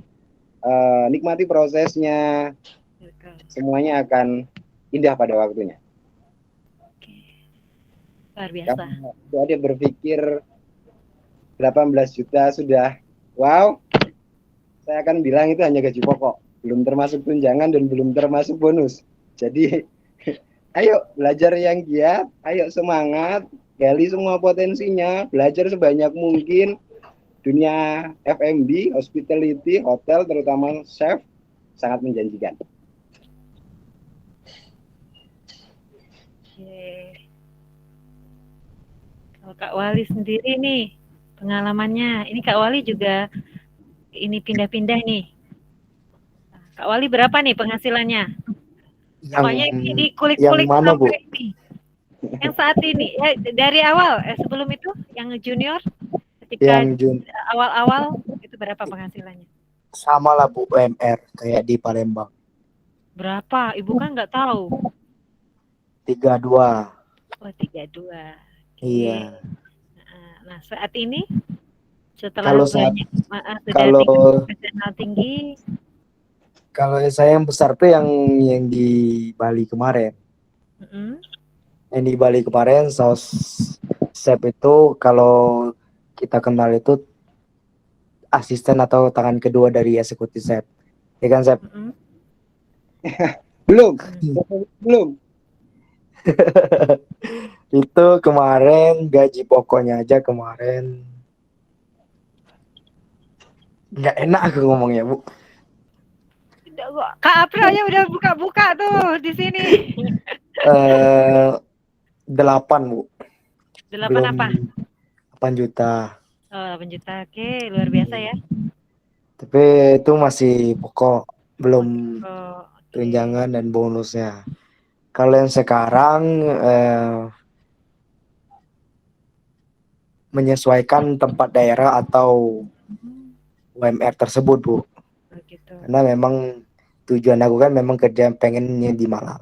nikmati prosesnya, semuanya akan indah pada waktunya. Luar biasa. Kalau dia berpikir 18 juta sudah wow, saya akan bilang itu hanya gaji pokok, belum termasuk tunjangan dan belum termasuk bonus. Jadi ayo belajar yang giat, ayo semangat, gali semua potensinya, belajar sebanyak mungkin, dunia F&B, hospitality, hotel, terutama chef, sangat menjanjikan. Oke. Kalau Kak Wali sendiri nih pengalamannya, ini Kak Wali juga ini pindah-pindah nih. Kak Wali berapa nih penghasilannya? Pokoknya ini Yang dikulik-kulik mana, Bu? sampai ini. Yang saat ini, ya dari awal, sebelum itu yang junior, ketika Yang awal-awal itu berapa penghasilannya? sama lah Bu, UMR kayak di Palembang. Berapa? Ibu kan nggak tahu. 32. Oh, 32. Oke. Iya. Nah, saat ini setelah Kalau saat banyak sudah kalau profesional tinggi, kalau saya yang besar tuh yang di Bali kemarin. Yang di Bali kemarin saus chef itu kalau kita kenal itu asisten atau tangan kedua dari eksekutif chef. Ya kan, chef? Belum. Itu kemarin gaji pokoknya aja kemarin nggak enak aku ngomongnya, Bu. Kak April aja udah buka-buka tuh di sini. 8, Bu. 8 Belum apa? 8 juta. Oh, 8 juta. Oke, luar biasa ya. Tapi itu masih pokok, belum Okay. tunjangan dan bonusnya. Kalau yang sekarang menyesuaikan tempat daerah atau UMR tersebut, Bu. Begitu. Karena memang tujuan aku kan memang kerja pengennya di Malang.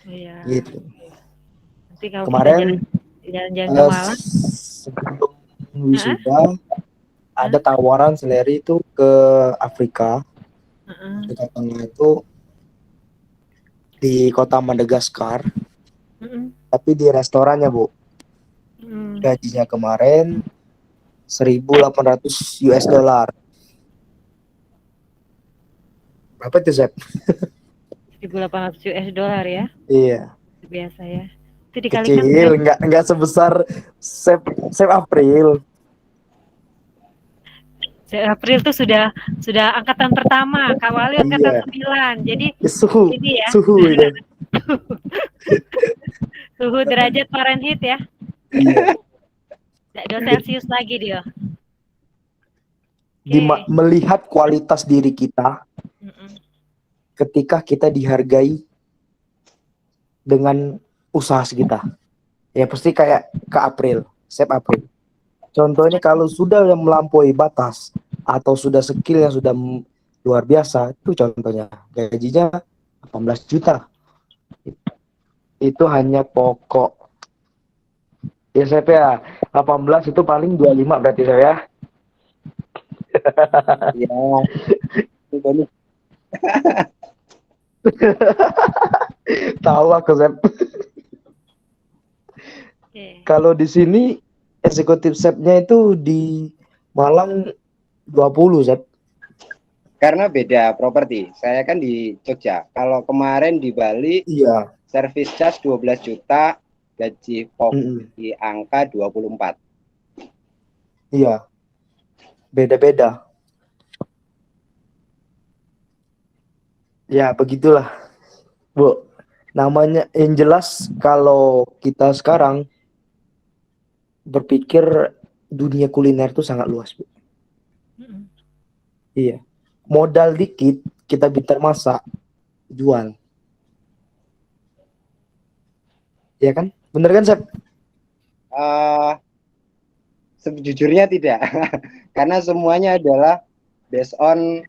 Iya. Gitu. Nanti kalau Kemarin kita jalan-jalan ke Malang, sebelum wisuda ada tawaran seleri itu ke Afrika. Afrika Tengah itu di kota Madagaskar. Tapi di restorannya, Bu. Gajinya kemarin 1.800 US dollar. Berapa itu, Zep? 1.800 US dollar ya? Iya. Biasa ya. Itu dikalikan Kecil, enggak sebesar Chef April. Chef April tuh sudah angkatan pertama, Kak Wali angkatan 9. Jadi ini ya. Suhu itu. Suhu derajat Fahrenheit ya. Iya. 2 Celcius lagi dia. Melihat kualitas diri kita ketika kita dihargai dengan usaha kita. Ya pasti kayak Kak April, Chef April. Contohnya kalau sudah melampaui batas atau sudah skill yang sudah luar biasa, itu contohnya gajinya 18 juta. Itu hanya pokok. Ya Chef ya, 18 itu paling 25 berarti saya. Ya. Tahu aku, Chef. Kalau di sini eksekutif chefnya itu di Malang 20, Chef. Karena beda properti. Saya kan di Jogja. Kalau kemarin di Bali, iya, service charge 12 juta, gaji pokok di angka 24. Iya. Beda-beda. Ya, begitulah, Bu. Namanya yang jelas kalau kita sekarang berpikir dunia kuliner itu sangat luas, Bu. Iya. Modal dikit, kita pintar masak, jual. Ya kan? Bener kan, Chef? Sejujurnya tidak. Karena semuanya adalah based on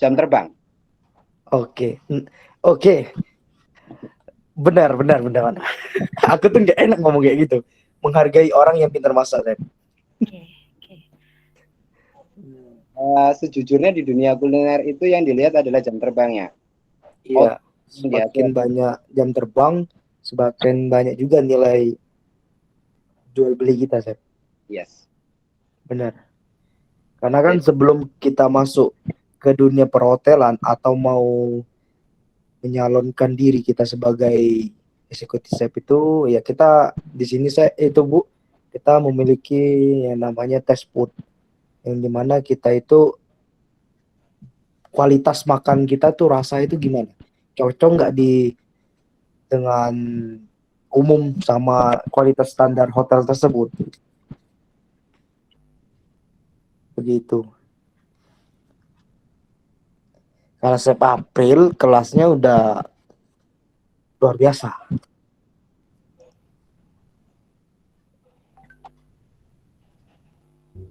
jam terbang. Oke. Benar. Aku tuh nggak enak ngomong kayak gitu. Menghargai orang yang pintar masak, Chef. Sejujurnya di dunia kuliner itu yang dilihat adalah jam terbangnya. Iya. Semakin banyak jam terbang, semakin banyak juga nilai jual beli kita, Chef. Yes. Benar. Karena kan sebelum kita masuk ke dunia perhotelan atau mau menyalonkan diri kita sebagai eksekutif chef itu, ya kita di sini Bu, kita memiliki yang namanya test food, yang dimana kita itu kualitas makan kita tuh rasa itu gimana, cocok nggak dengan umum sama kualitas standar hotel tersebut, begitu. Kalau Sep April kelasnya udah luar biasa.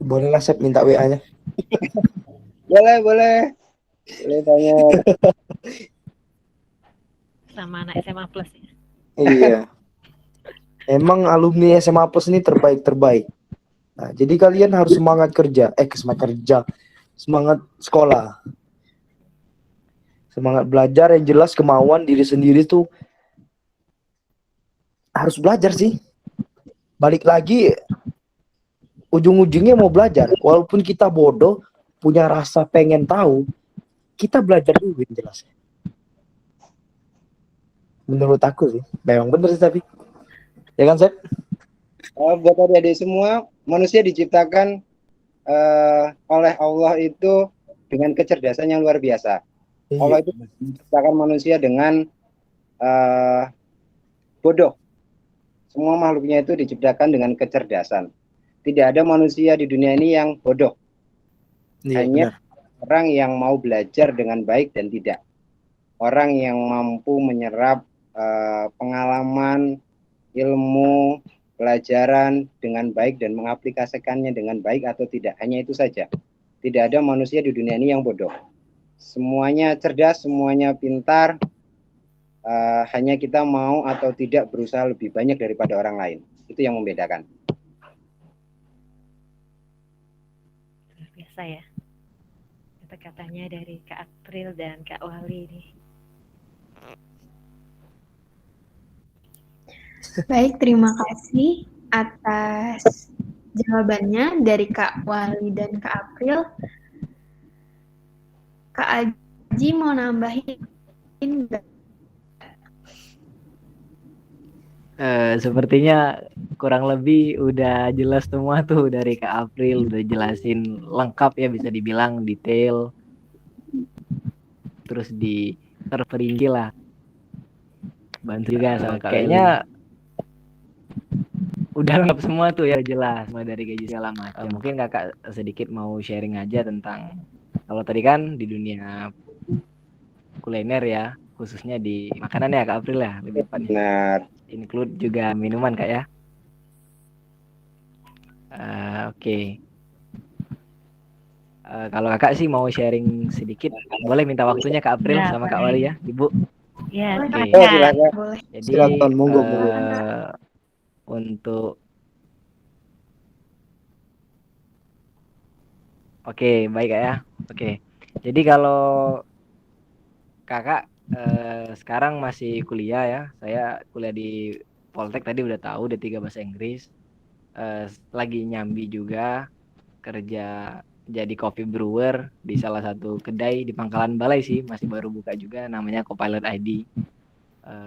Bolehlah Sep minta WA-nya. Boleh banget. Sama anak SMA Plus ya. Iya. Emang alumni SMA Plus ini terbaik. Nah, jadi kalian harus semangat kerja, semangat sekolah, semangat belajar, yang jelas kemauan diri sendiri tuh harus belajar sih. Balik lagi, ujung-ujungnya mau belajar. Walaupun kita bodoh, punya rasa pengen tahu, kita belajar dulu yang jelas. Menurut aku sih, memang bener sih tapi. Ya kan, Sep? Buat adik-adik semua, manusia diciptakan oleh Allah itu dengan kecerdasan yang luar biasa. Allah itu menciptakan manusia dengan bodoh. Semua makhluknya itu diciptakan dengan kecerdasan. Tidak ada manusia di dunia ini yang bodoh. Hanya orang yang mau belajar dengan baik dan tidak. Orang yang mampu menyerap pengalaman, ilmu, pelajaran dengan baik dan mengaplikasikannya dengan baik atau tidak. Hanya itu saja. Tidak ada manusia di dunia ini yang bodoh. Semuanya cerdas, semuanya pintar. Hanya kita mau atau tidak berusaha lebih banyak daripada orang lain. Itu yang membedakan. Luar biasa ya. Kata-katanya dari Kak April dan Kak Wali nih. Baik, terima kasih atas jawabannya dari Kak Wali dan Kak April. Kak Aji mau nambahin nggak? Sepertinya kurang lebih udah jelas semua tuh dari Kak April, udah jelasin lengkap ya, bisa dibilang detail, terus terperinci lah, bantu juga sama kayaknya udah lengkap semua tuh ya, jelas semua dari gaji segala macam. Mungkin kakak sedikit mau sharing aja tentang, kalau tadi kan di dunia kuliner ya, khususnya di makanan ya Kak April ya, lebih tepatnya. Benar. Include juga minuman Kak ya. Oke. Kalau kakak sih mau sharing sedikit, boleh minta waktunya Kak April Ya, sama Kak boleh. Wali ya, Ibu. Ya, Oke. Silakan. Boleh. Jadi Silakan, monggo. untuk Oke, baik Kak ya. Oke. Jadi kalau kakak sekarang masih kuliah ya. Saya kuliah di Poltek, tadi udah tahu, udah 3 bahasa Inggris. Lagi nyambi juga kerja jadi coffee brewer di salah satu kedai di Pangkalan Balai sih, masih baru buka juga, namanya Copilot ID.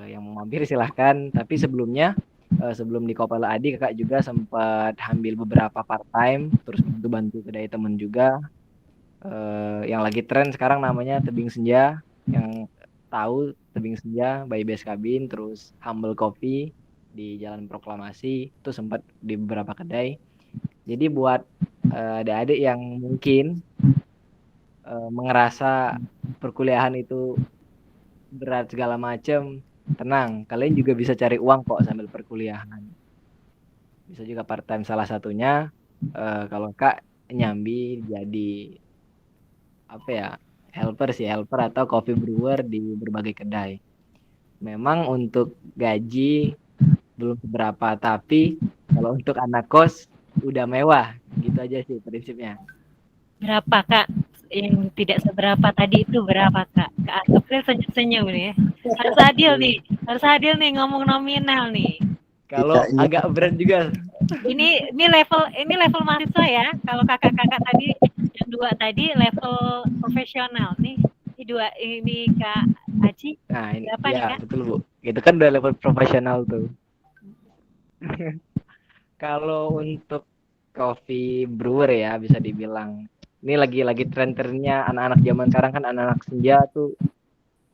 Yang mau mampir silahkan. Tapi sebelumnya sebelum di Copilot ID kakak juga sempat ambil beberapa part time, terus bantu kedai temen juga. Yang lagi tren sekarang namanya Tebing Senja, yang tahu Tebing Senja by Best Cabin, terus Humble Coffee di Jalan Proklamasi, itu sempat di beberapa kedai. Jadi buat adik-adik yang mungkin mengerasa perkuliahan itu berat segala macam, tenang, kalian juga bisa cari uang kok sambil perkuliahan. Bisa juga part time, salah satunya kalau Kak nyambi jadi apa ya, helper atau coffee brewer di berbagai kedai. Memang untuk gaji belum seberapa, tapi kalau untuk anak kos udah mewah, gitu aja sih prinsipnya. Berapa Kak? Yang tidak seberapa tadi itu berapa Kak? Kak April senyum-senyum nih ya. Harus adil nih ngomong nominal nih. Kalau agak berat juga. Ini level mahasiswa ya. Kalau kakak-kakak tadi yang 2 tadi level profesional nih. Ini Kak Aji. Nah, ini berapa ya nih, Kak? betul Bu. Itu kan udah level profesional tuh. Kalau untuk coffee brewer ya bisa dibilang ini lagi tren-trennya anak-anak zaman sekarang kan anak-anak senja tuh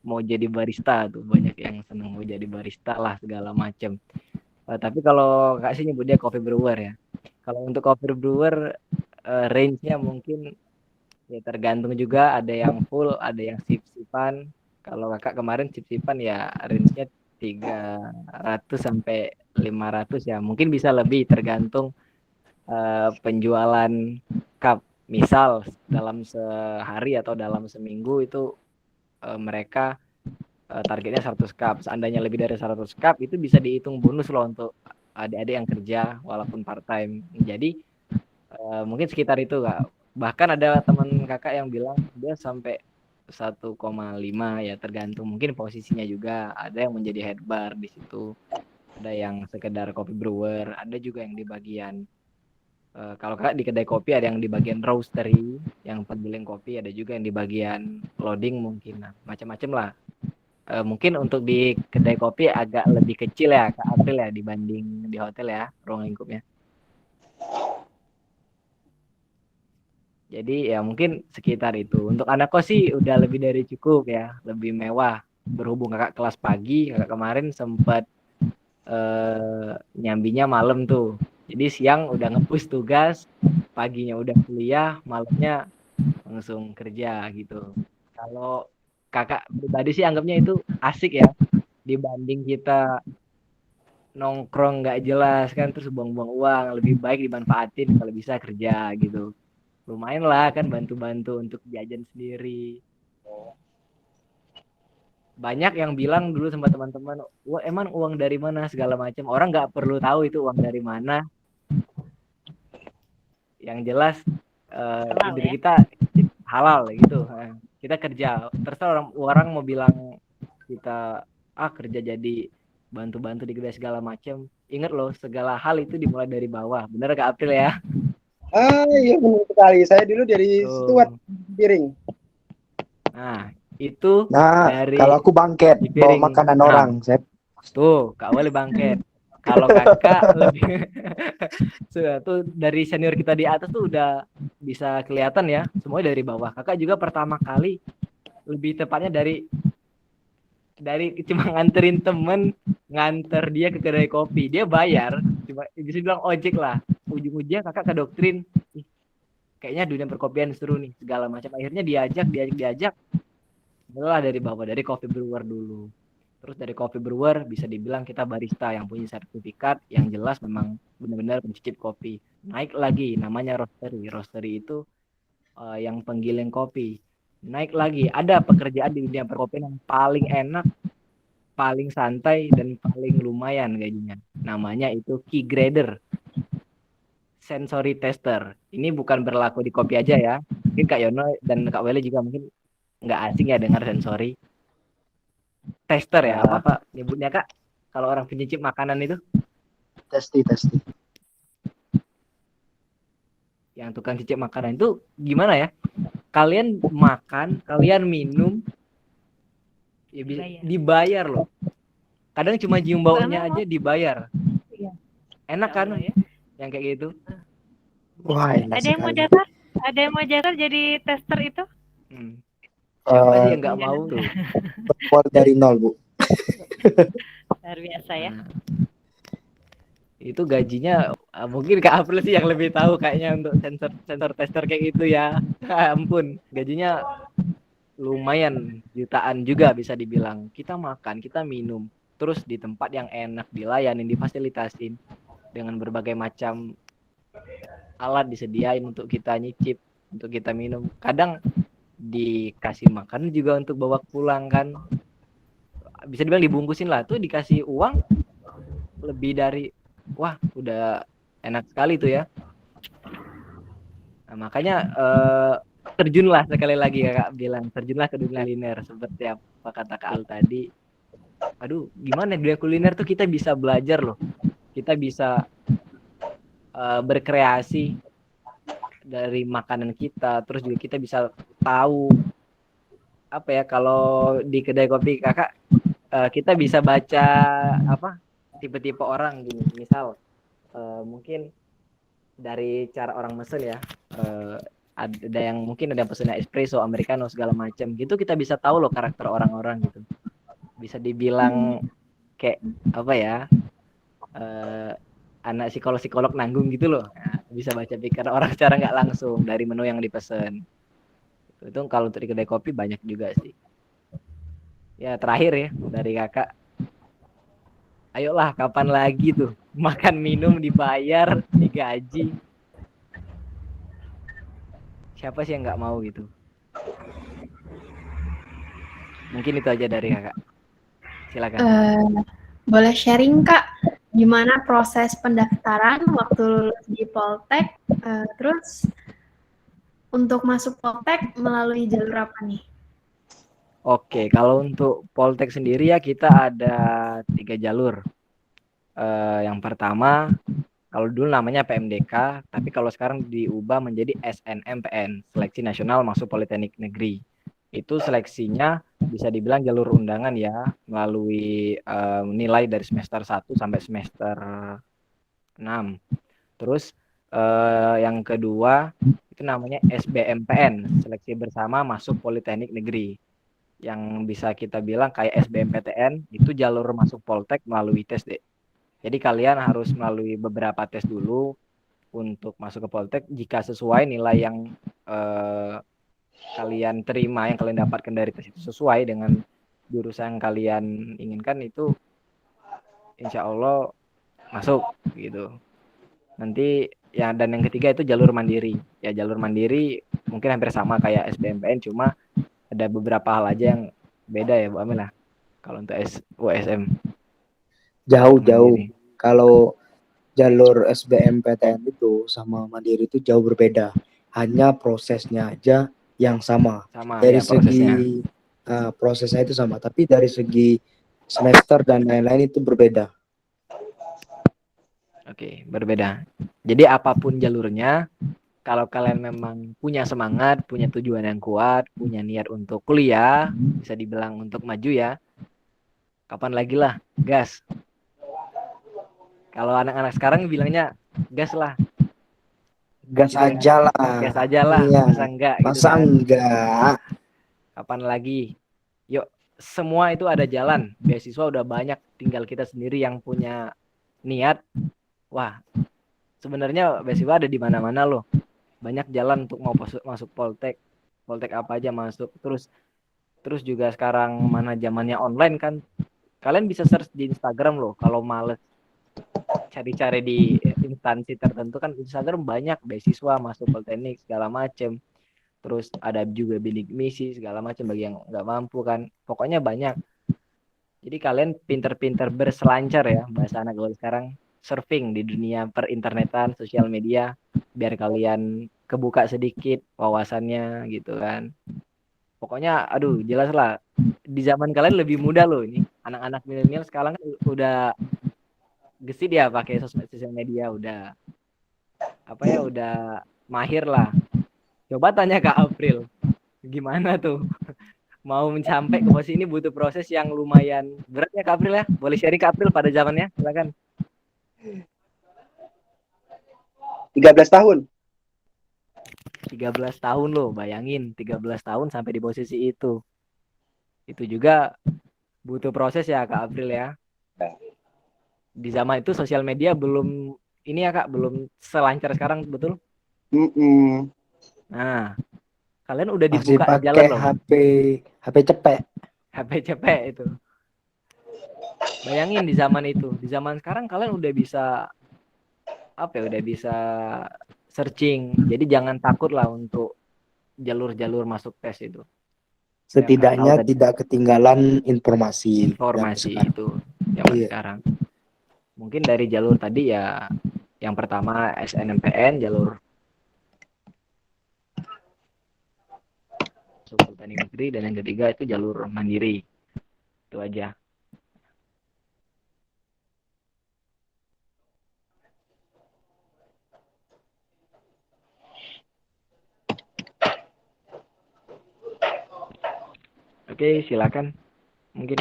mau jadi barista tuh banyak yang seneng mau jadi barista lah segala macem. Tapi kalau Kak sih nyebut dia coffee brewer ya. Kalau untuk coffee brewer range-nya mungkin ya tergantung juga ada yang full, ada yang sip-sipan. Kalau Kakak kemarin sip-sipan ya range-nya 300 sampai 500 ya. Mungkin bisa lebih tergantung penjualan cup. Misal dalam sehari atau dalam seminggu itu mereka targetnya 100 cup. Seandainya lebih dari 100 cup itu bisa dihitung bonus loh untuk adik-adik yang kerja walaupun part time. Jadi mungkin sekitar itu Kak. Bahkan ada teman Kakak yang bilang dia sampai 1,5 ya tergantung mungkin posisinya juga. Ada yang menjadi head bar di situ. Ada yang sekedar coffee brewer, ada juga yang di bagian kalau Kakak di kedai kopi ada yang di bagian roastery, yang penggiling kopi, ada juga yang di bagian loading mungkin. Nah, macam-macam lah. Mungkin untuk di kedai kopi agak lebih kecil ya Kak April ya dibanding di hotel ya ruang lingkupnya. Jadi ya mungkin sekitar itu. Untuk anak kos sih udah lebih dari cukup ya, lebih mewah. Berhubung Kakak kelas pagi, Kakak kemarin sempat nyambinya malam tuh. Jadi siang udah nge-push tugas, paginya udah kuliah, malamnya langsung kerja gitu. Kalau Kakak pribadi sih anggapnya itu asik ya dibanding kita nongkrong nggak jelas kan terus buang-buang uang, lebih baik dimanfaatin kalau bisa kerja gitu. Lumayan lah kan bantu-bantu untuk jajan sendiri. Banyak yang bilang dulu sama teman-teman, wah emang uang dari mana segala macam. Orang nggak perlu tahu itu uang dari mana. Yang jelas diri kita halal gitu. Kita kerja. Terserah orang mau bilang kita kerja jadi bantu-bantu di kedai segala macam. Ingat loh, segala hal itu dimulai dari bawah. Bener Kak April ya? Iya benar sekali. Saya dulu dari steward piring. Nah, itu dari kalau aku bangket bawa makanan orang, Sep. Tuh, Kak Wali bangket. Kalau Kakak lebih sudah tuh dari senior kita di atas tuh udah bisa kelihatan ya, semuanya dari bawah. Kakak juga pertama kali lebih tepatnya dari cuma nganterin temen, nganter dia ke kedai kopi. Dia bayar, cuma bisa bilang ojek lah. Ujung-ujungnya Kakak ke doktrin, kayaknya dunia perkopian seru nih, segala macam. Akhirnya diajak. Mulai dari bawah, dari coffee brewer dulu. Terus dari coffee brewer bisa dibilang kita barista yang punya sertifikat yang jelas memang benar-benar pencicip kopi. Naik lagi namanya roastery. Roastery itu yang penggiling kopi. Naik lagi ada pekerjaan di dunia perkopian yang paling enak, paling santai dan paling lumayan gajinya. Namanya itu key grader. Sensory tester. Ini bukan berlaku di kopi aja ya. Mungkin Kak Yono dan Kak Weli juga mungkin nggak asing ya dengar sensory. Tester ya, apa nyebutnya Kak? Kalau orang penyicip makanan itu? Testi. Yang tukang cicip makanan itu gimana ya? Kalian makan, kalian minum, ya dibayar loh. Kadang cuma cium baunya aja dibayar. Enak kan? Yang kayak gitu. Wah, enak ada yang mau daftar? Ada yang mau daftar jadi tester itu? Siapa sih yang nggak mau tuh? Mulai dari nol, Bu. Luar biasa ya. Itu gajinya mungkin Kak April sih yang lebih tahu kayaknya untuk sensor tester kayak gitu ya. Ampun, gajinya lumayan jutaan juga bisa dibilang. Kita makan, kita minum, terus di tempat yang enak, dilayanin, difasilitasin dengan berbagai macam alat disediain untuk kita nyicip, untuk kita minum. Kadang dikasih makan juga untuk bawa pulang kan, bisa dibilang dibungkusin lah tuh, dikasih uang lebih dari wah udah enak sekali tuh ya. Nah, makanya terjunlah sekali lagi Kak bilang, terjunlah ke dunia kuliner seperti apa kata Kak Al tadi. Aduh gimana dunia kuliner tuh kita bisa belajar loh, kita bisa berkreasi dari makanan kita, terus juga kita bisa tahu apa ya, kalau di kedai kopi Kakak kita bisa baca apa tipe-tipe orang gini. Misal mungkin dari cara orang mesen ya, ada yang mungkin ada pesennya espresso, americano segala macam gitu, kita bisa tahu loh karakter orang-orang gitu. Bisa dibilang kayak apa ya, anak psikolog nanggung gitu loh. Nah, bisa baca pikiran orang secara nggak langsung dari menu yang dipesen. Itu kalau untuk di kedai kopi banyak juga sih. Ya terakhir ya dari kakak, ayolah kapan lagi tuh makan minum dibayar digaji, siapa sih yang nggak mau gitu. Mungkin itu aja dari kakak, silakan. Boleh sharing Kak, gimana proses pendaftaran waktu lulus di Poltek, terus untuk masuk Poltek melalui jalur apa nih? Oke, kalau untuk Poltek sendiri ya kita ada 3 jalur. Yang pertama, kalau dulu namanya PMDK, tapi kalau sekarang diubah menjadi SNMPN, Seleksi Nasional Masuk Politeknik Negeri. Itu seleksinya bisa dibilang jalur undangan ya, melalui nilai dari semester 1 sampai semester 6. Terus yang kedua itu namanya SBMPN, Seleksi Bersama Masuk Politeknik Negeri. Yang bisa kita bilang kayak SBMPTN, itu jalur masuk Poltek melalui tes deh. Jadi kalian harus melalui beberapa tes dulu untuk masuk ke Poltek. Jika sesuai nilai yang kalian terima, yang kalian dapatkan dari tes itu sesuai dengan jurusan yang kalian inginkan, itu insya Allah masuk gitu. Nanti ya, dan yang ketiga itu jalur mandiri. Ya jalur mandiri mungkin hampir sama kayak SBMPN, cuma ada beberapa hal aja yang beda ya Bu Amel lah kalau untuk USM. Jauh-jauh. Mandiri. Kalau jalur SBMPTN itu sama mandiri itu jauh berbeda. Hanya prosesnya aja yang sama. Sama Dari ya prosesnya. segi prosesnya itu sama, tapi dari segi semester dan lain-lain itu berbeda. Oke, berbeda. Jadi apapun jalurnya, kalau kalian memang punya semangat, punya tujuan yang kuat, punya niat untuk kuliah, bisa dibilang untuk maju ya, kapan lagi lah, gas. Kalau anak-anak sekarang bilangnya gas lah. Gas Gitu kan? aja lah. Gas aja lah, Iya. masa enggak gitu Masa kan. enggak? Kapan lagi? Yuk, semua itu ada jalan. Beasiswa udah banyak, tinggal kita sendiri yang punya niat. Wah, sebenarnya beasiswa ada di mana-mana loh. Banyak jalan untuk mau masuk Poltek. Poltek apa aja masuk. Terus juga sekarang mana zamannya online kan. Kalian bisa search di Instagram loh. Kalau males cari-cari di instansi tertentu kan, Instagram banyak beasiswa masuk Politeknik segala macem. Terus ada juga bidik misi segala macam bagi yang nggak mampu kan. Pokoknya banyak. Jadi kalian pinter-pinter berselancar ya, bahasa anak gaul sekarang, surfing di dunia perinternetan, sosial media, biar kalian kebuka sedikit wawasannya gitu kan. Pokoknya aduh jelas lah, di zaman kalian lebih mudah loh ini. Anak-anak milenial sekarang kan udah gesit ya pakai sosial media, udah apa ya, udah mahir lah. Coba tanya Kak April, gimana tuh mau mencapai ke posisi ini, butuh proses yang lumayan berat ya Kak April ya. Boleh sharing Kak April pada zamannya, silakan. 13 tahun. 13 tahun loh, bayangin 13 tahun sampai di posisi itu. Itu juga butuh proses ya Kak April ya. Di zaman itu sosial media belum ini ya Kak, belum selancar sekarang, betul? Nah, kalian udah Masih dibuka pakai jalan loh. HP cepek. HP cepek itu. Bayangin di zaman itu, di zaman sekarang kalian udah bisa apa ya, udah bisa searching. Jadi jangan takut lah untuk jalur-jalur masuk tes itu. Setidaknya tidak ketinggalan informasi itu zaman sekarang. Mungkin dari jalur tadi ya, yang pertama SNMPN, jalur Politeknik Negeri, dan yang ketiga itu jalur mandiri. Itu aja. Oke, silakan. Mungkin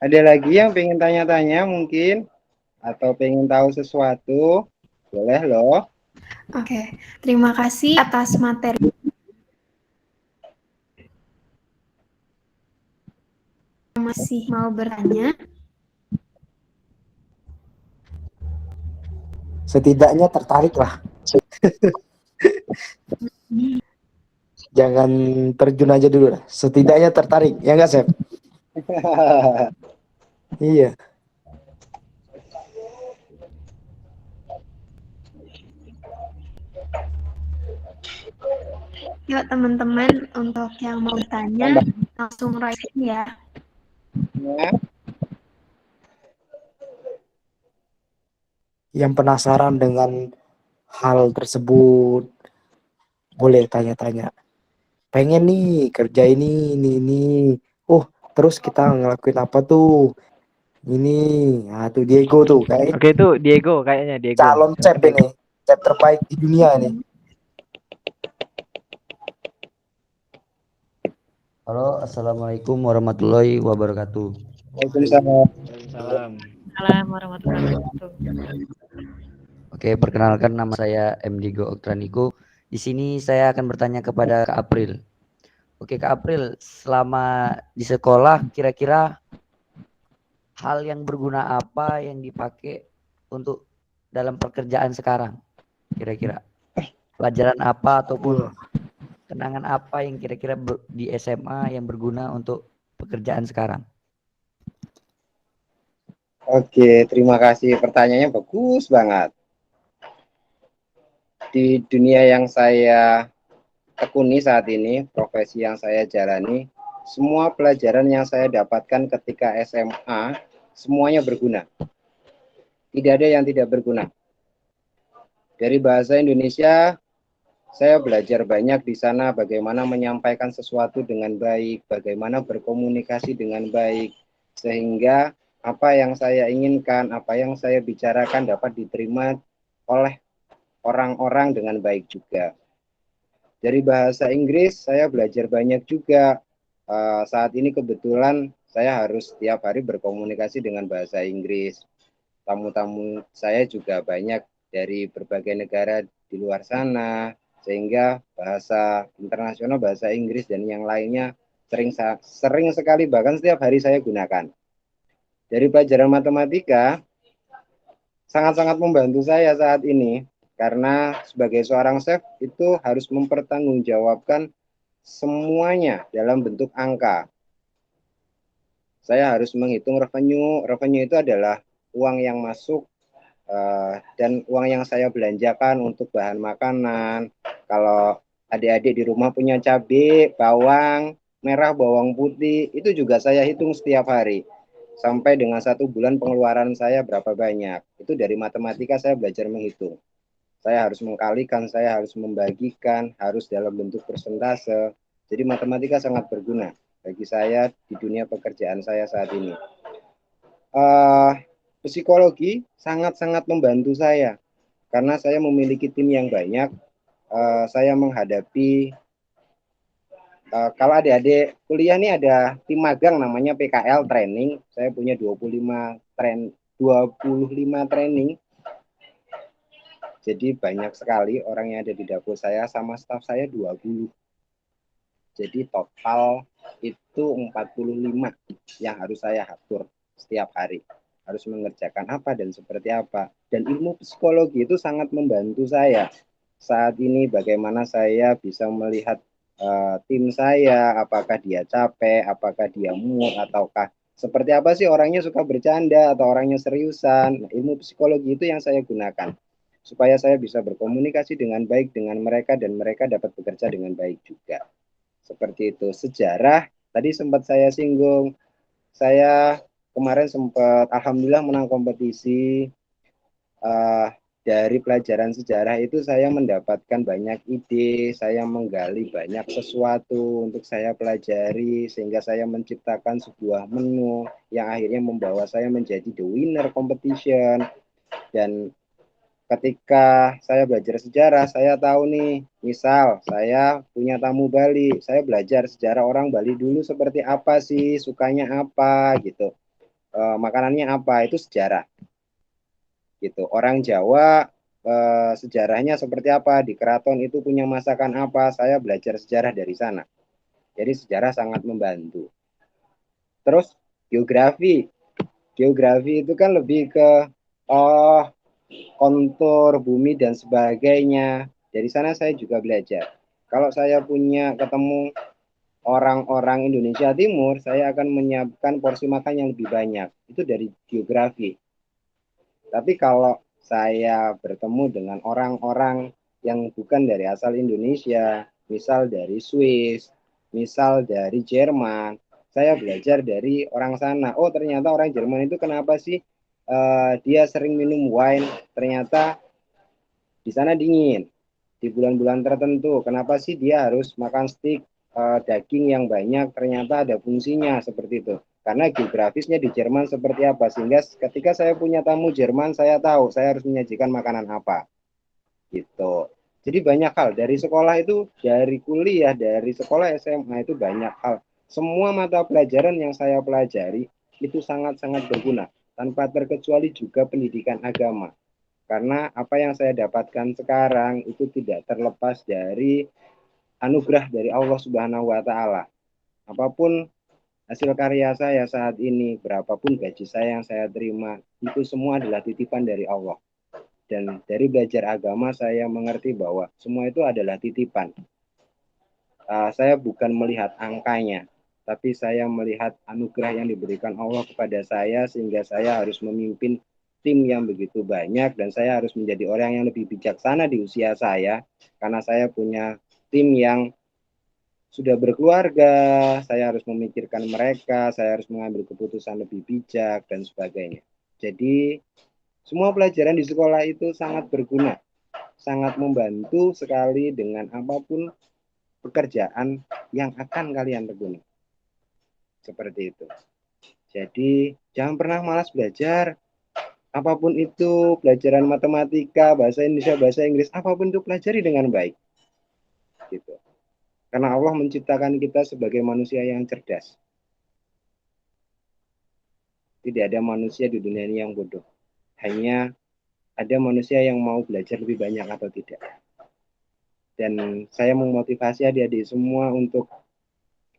Ada lagi yang pengen tanya-tanya mungkin atau pengen tahu sesuatu? Boleh loh. Oke, terima kasih atas materi. Masih mau bertanya? Setidaknya tertarik lah. Jangan terjun aja dulu lah. Setidaknya tertarik, ya nggak, Sep? Iya. Yuk teman-teman, untuk yang mau bertanya langsung write ya. Yang penasaran dengan hal tersebut boleh tanya-tanya. Pengen nih kerja ini. Oh, terus kita ngelakuin apa tuh? Ini, nah tuh Diego tuh kayak Oke, itu Diego kayaknya Diego. calon Coba chef Diego. ini, chef terbaik di dunia nih. Halo, assalamualaikum warahmatullahi wabarakatuh. Waalaikumsalam. Salam. Assalamualaikum warahmatullahi wabarakatuh. Oke, perkenalkan nama saya M. Diego Oktraniko. Di sini saya akan bertanya kepada Kak April. Oke, Kak April, selama di sekolah kira-kira hal yang berguna apa yang dipakai untuk dalam pekerjaan sekarang? Kira-kira pelajaran apa ataupun kenangan apa yang kira-kira di SMA yang berguna untuk pekerjaan sekarang? Oke, terima kasih. Pertanyaannya bagus banget. Di dunia yang saya tekuni saat ini, profesi yang saya jalani, semua pelajaran yang saya dapatkan ketika SMA, semuanya berguna. Tidak ada yang tidak berguna. Dari bahasa Indonesia, saya belajar banyak di sana bagaimana menyampaikan sesuatu dengan baik, bagaimana berkomunikasi dengan baik, sehingga apa yang saya inginkan, apa yang saya bicarakan dapat diterima oleh orang-orang dengan baik juga. Dari bahasa Inggris, saya belajar banyak juga. Saat ini kebetulan saya harus setiap hari berkomunikasi dengan bahasa Inggris. Tamu-tamu saya juga banyak dari berbagai negara di luar sana, sehingga bahasa internasional, bahasa Inggris dan yang lainnya sering sekali, bahkan setiap hari saya gunakan. Dari pelajaran matematika sangat-sangat membantu saya saat ini, karena sebagai seorang chef itu harus mempertanggungjawabkan semuanya dalam bentuk angka. Saya harus menghitung revenue. Revenue itu adalah uang yang masuk dan uang yang saya belanjakan untuk bahan makanan. Kalau adik-adik di rumah punya cabai, bawang merah, bawang putih, itu juga saya hitung setiap hari. Sampai dengan 1 bulan pengeluaran saya berapa banyak. Itu dari matematika saya belajar menghitung. Saya harus mengkalikan, saya harus membagikan, harus dalam bentuk persentase. Jadi matematika sangat berguna bagi saya di dunia pekerjaan saya saat ini. Psikologi sangat-sangat membantu saya karena saya memiliki tim yang banyak. Saya menghadapi kalau adik-adik kuliah nih ada tim magang namanya PKL training. Saya punya 25 training. Jadi banyak sekali orang yang ada di dapur saya, sama staf saya 20. Jadi total itu 45 yang harus saya atur setiap hari. Harus mengerjakan apa dan seperti apa. Dan ilmu psikologi itu sangat membantu saya. Saat ini bagaimana saya bisa melihat tim saya, apakah dia capek, apakah dia mood, ataukah seperti apa sih orangnya suka bercanda atau orangnya seriusan. Nah, ilmu psikologi itu yang saya gunakan supaya saya bisa berkomunikasi dengan baik dengan mereka dan mereka dapat bekerja dengan baik juga. Seperti itu. Sejarah tadi sempat saya singgung. Saya kemarin sempat alhamdulillah menang kompetisi. Dari pelajaran sejarah itu saya mendapatkan banyak ide, saya menggali banyak sesuatu untuk saya pelajari, sehingga saya menciptakan sebuah menu yang akhirnya membawa saya menjadi the winner competition. Dan ketika saya belajar sejarah, saya tahu nih, misal saya punya tamu Bali, saya belajar sejarah orang Bali dulu seperti apa sih, sukanya apa gitu. makanannya apa, itu sejarah gitu. Orang Jawa sejarahnya seperti apa, di keraton itu punya masakan apa, saya belajar sejarah dari sana. Jadi sejarah sangat membantu. Terus geografi itu kan lebih ke kontur bumi dan sebagainya. Dari sana saya juga belajar. Kalau saya punya ketemu orang-orang Indonesia Timur, saya akan menyiapkan porsi makan yang lebih banyak. Itu dari geografi. Tapi kalau saya bertemu dengan orang-orang yang bukan dari asal Indonesia, misal dari Swiss, misal dari Jerman, saya belajar dari orang sana. Oh, ternyata orang Jerman itu kenapa sih dia sering minum wine? Ternyata di sana dingin. Di bulan-bulan tertentu, kenapa sih dia harus makan steak daging yang banyak? Ternyata ada fungsinya seperti itu. Karena geografisnya di Jerman seperti apa, sehingga ketika saya punya tamu Jerman, saya tahu saya harus menyajikan makanan apa gitu. Jadi banyak hal dari sekolah itu, dari kuliah, dari sekolah SMA itu banyak hal. Semua mata pelajaran yang saya pelajari itu sangat-sangat berguna, tanpa terkecuali juga pendidikan agama. Karena apa yang saya dapatkan sekarang itu tidak terlepas dari anugerah dari Allah Subhanahu wa taala. Apapun hasil karya saya saat ini, berapapun gaji saya yang saya terima, itu semua adalah titipan dari Allah. Dan dari belajar agama saya mengerti bahwa semua itu adalah titipan. Saya bukan melihat angkanya, tapi saya melihat anugerah yang diberikan Allah kepada saya, sehingga saya harus memimpin tim yang begitu banyak, dan saya harus menjadi orang yang lebih bijaksana di usia saya, karena saya punya tim yang sudah berkeluarga, saya harus memikirkan mereka, saya harus mengambil keputusan lebih bijak, dan sebagainya. Jadi, semua pelajaran di sekolah itu sangat berguna, sangat membantu sekali dengan apapun pekerjaan yang akan kalian tekuni. Seperti itu. Jadi, jangan pernah malas belajar. Apapun itu, pelajaran matematika, bahasa Indonesia, bahasa Inggris, apapun itu pelajari dengan baik. Gitu. Karena Allah menciptakan kita sebagai manusia yang cerdas. Tidak ada manusia di dunia ini yang bodoh. Hanya ada manusia yang mau belajar lebih banyak atau tidak. Dan saya memotivasi adik-adik semua untuk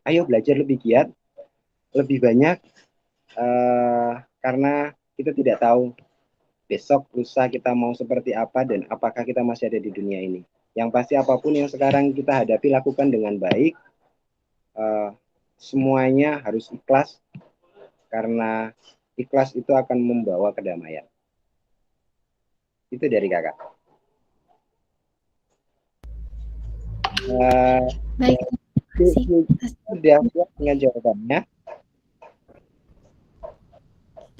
ayo belajar lebih giat, lebih banyak, karena kita tidak tahu besok, lusa kita mau seperti apa dan apakah kita masih ada di dunia ini. Yang pasti apapun yang sekarang kita hadapi, lakukan dengan baik. Semuanya harus ikhlas, karena ikhlas itu akan membawa kedamaian. Itu dari kakak. Baik, sudah siap dengan jawabannya.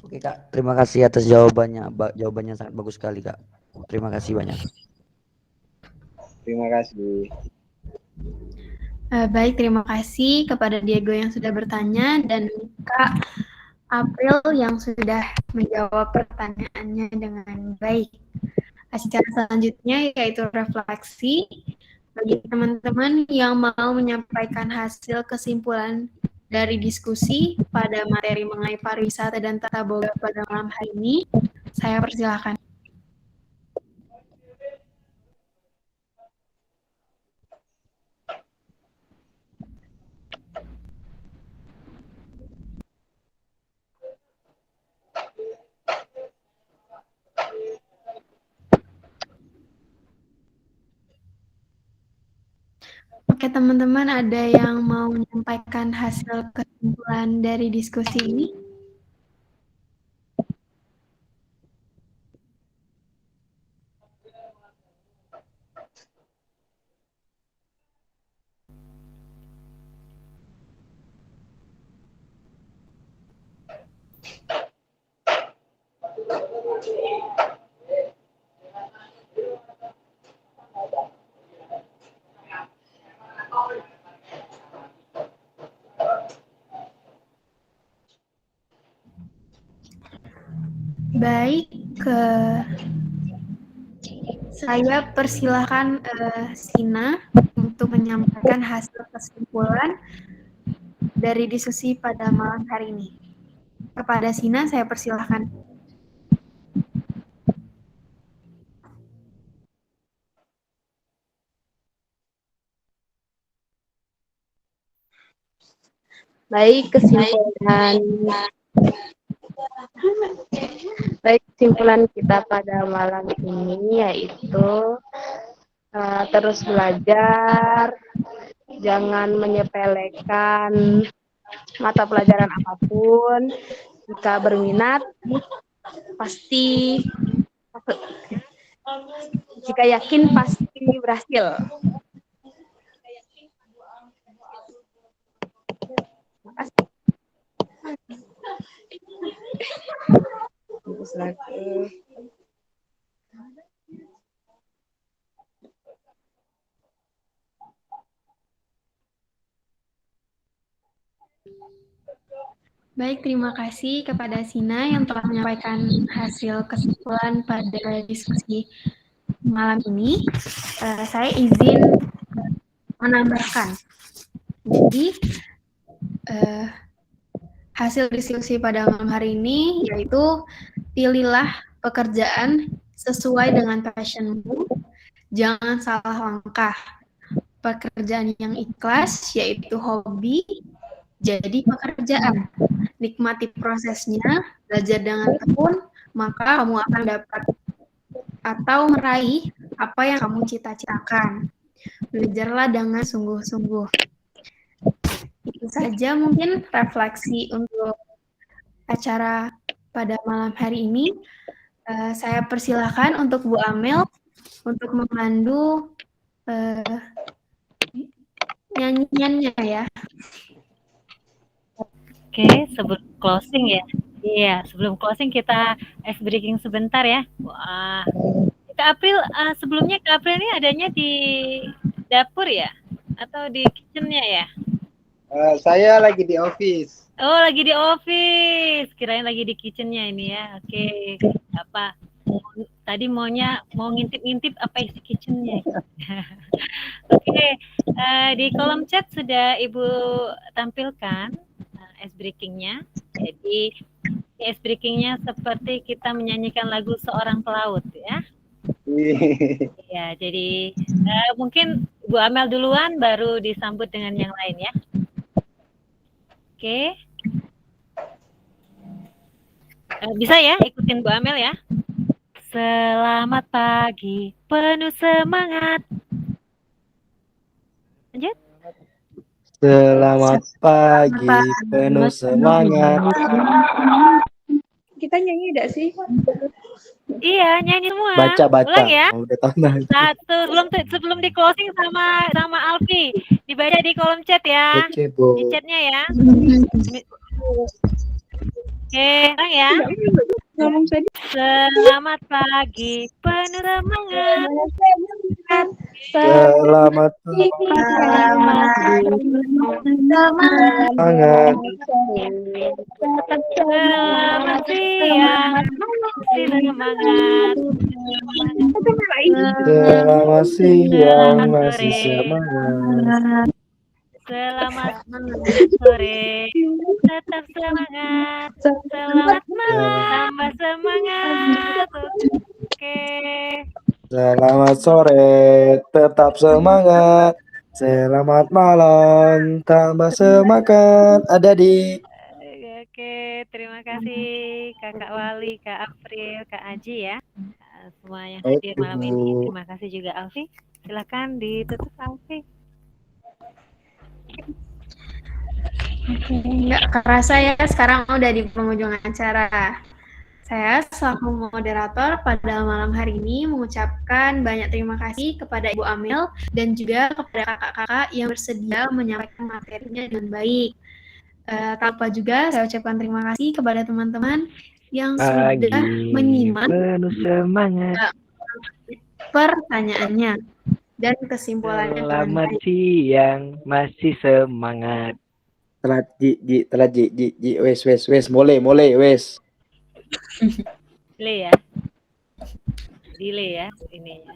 Oke Kak, terima kasih atas jawabannya. Jawabannya sangat bagus sekali Kak. Terima kasih banyak. Terima kasih. Baik, terima kasih kepada Diego yang sudah bertanya dan Kak April yang sudah menjawab pertanyaannya dengan baik. Secara selanjutnya yaitu refleksi bagi teman-teman yang mau menyampaikan hasil kesimpulan dari diskusi pada materi mengenai pariwisata dan tata boga pada malam hari ini. Saya persilakan. Oke teman-teman, ada yang mau menyampaikan hasil kesimpulan dari diskusi ini? Baik, saya persilahkan Sina untuk menyampaikan hasil kesimpulan dari diskusi pada malam hari ini. Kepada Sina, saya persilahkan. Baik, kesimpulan kita pada malam ini yaitu terus belajar, jangan menyepelekan mata pelajaran apapun. Jika berminat, pasti, jika yakin pasti berhasil. Baik, terima kasih kepada Sina yang telah menyampaikan hasil kesimpulan pada diskusi malam ini. Saya izin menambahkan. Jadi, hasil diskusi pada malam hari ini yaitu pilihlah pekerjaan sesuai dengan passionmu, jangan salah langkah. Pekerjaan yang ikhlas yaitu hobi, jadi pekerjaan. Nikmati prosesnya, belajar dengan tekun, maka kamu akan dapat atau meraih apa yang kamu cita-citakan. Belajarlah dengan sungguh-sungguh. Itu saja mungkin refleksi untuk acara pada malam hari ini. Saya persilahkan untuk Bu Amel untuk memandu nyanyiannya ya. Oke, sebelum closing ya. Iya, sebelum closing kita ice breaking sebentar ya. Wah, Kak April, sebelumnya Kak April ini adanya di dapur ya? Atau di kitchennya ya? Saya lagi di office. Oh, lagi di office. Kirain lagi di kitchennya ini ya. Oke, apa? Tadi mau ngintip-ngintip apa isi kitchennya. Oke, di kolom chat sudah Ibu tampilkan ice breaking-nya. Jadi ice breaking-nya seperti kita menyanyikan lagu Seorang Pelaut ya. Ya, jadi mungkin Bu Amel duluan baru disambut dengan yang lain ya. Oke. Bisa ya ikutin Bu Amel ya. Selamat pagi, penuh semangat. Lanjut. Selamat pagi, penuh semangat. Kita nyanyi enggak sih? Iya, nyanyi semua. Baca. Ulang ya. Udah tahu. Satu, sebelum di closing sama Alfi. Dibaca di kolom chat ya. Oke, Bu. Di chatnya ya. Oke, sekarang ya. Selamat pagi, penuh semangat. Selamat pagi, semangat. Selamat siang, masih semangat. Selamat siang, masih semangat. Selamat sore, tetap semangat. Selamat malam, tambah semangat. Oke. Selamat sore, tetap semangat. Selamat malam, tambah semangat. Adik-adik. Oke, terima kasih Kakak Wali, Kak April, Kak Aji ya. Semua yang hadir malam ini. Terima kasih juga Alfi. Silakan ditutup Alfi. Nggak kerasa ya, sekarang udah di penghujung acara. Saya selaku moderator pada malam hari ini mengucapkan banyak terima kasih kepada Ibu Amel dan juga kepada kakak-kakak yang bersedia menyampaikan materinya dengan baik. Tak lupa juga saya ucapkan terima kasih kepada teman-teman yang sudah menyimak pertanyaannya dan kesimpulannya. Selamat siang, masih semangat. Telat ji, wes, mulai, wes. Delay ya ini ya.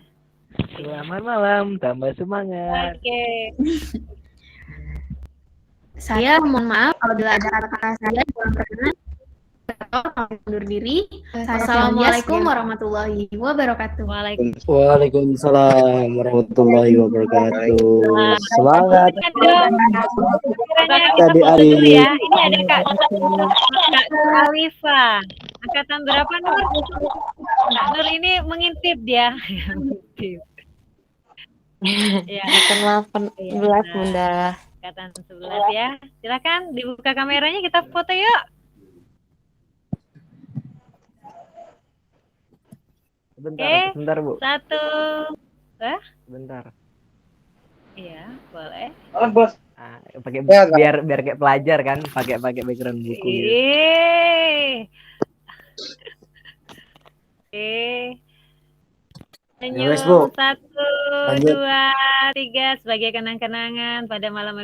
Selamat malam, tambah semangat. Oke. Saya mohon maaf apabila ada kata-kata saya kurang berkenan. undur diri. Assalamualaikum warahmatullahi wabarakatuh. Waalaikumsalam warahmatullahi wabarakatuh. Semangat Kiranya kita foto dulu adik-adik. ya. Ini ada Kak Alifa. Angkatan berapa, Nur? Kak Nur ini mengintip dia. Mengintip. Ya. Angkatan 18 Bunda. Angkatan 11 ya. Silakan dibuka kameranya, kita foto yuk. Sebentar, Bu. Satu. Sebentar. Iya, boleh. Ah, pakai biar kayak pelajar kan, pakai background buku gitu. Senyum. Wes, Bu. 1, Lanjut. 2, 3 sebagai kenang-kenangan pada malam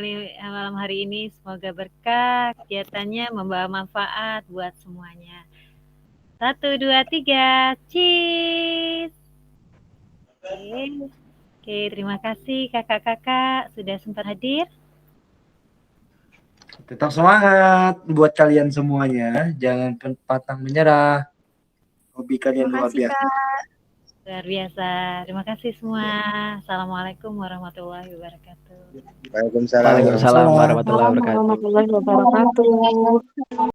hari ini. Semoga berkah, kegiatannya membawa manfaat buat semuanya. 1, 2, 3, cheese. Oke, terima kasih kakak-kakak sudah sempat hadir. Tetap semangat buat kalian semuanya. Jangan pantang menyerah. Hobi kalian luar biasa. Luar biasa. Terima kasih semua. Assalamualaikum warahmatullahi wabarakatuh. Waalaikumsalam. Waalaikumsalam warahmatullahi wabarakatuh. Warahmatullahi wabarakatuh.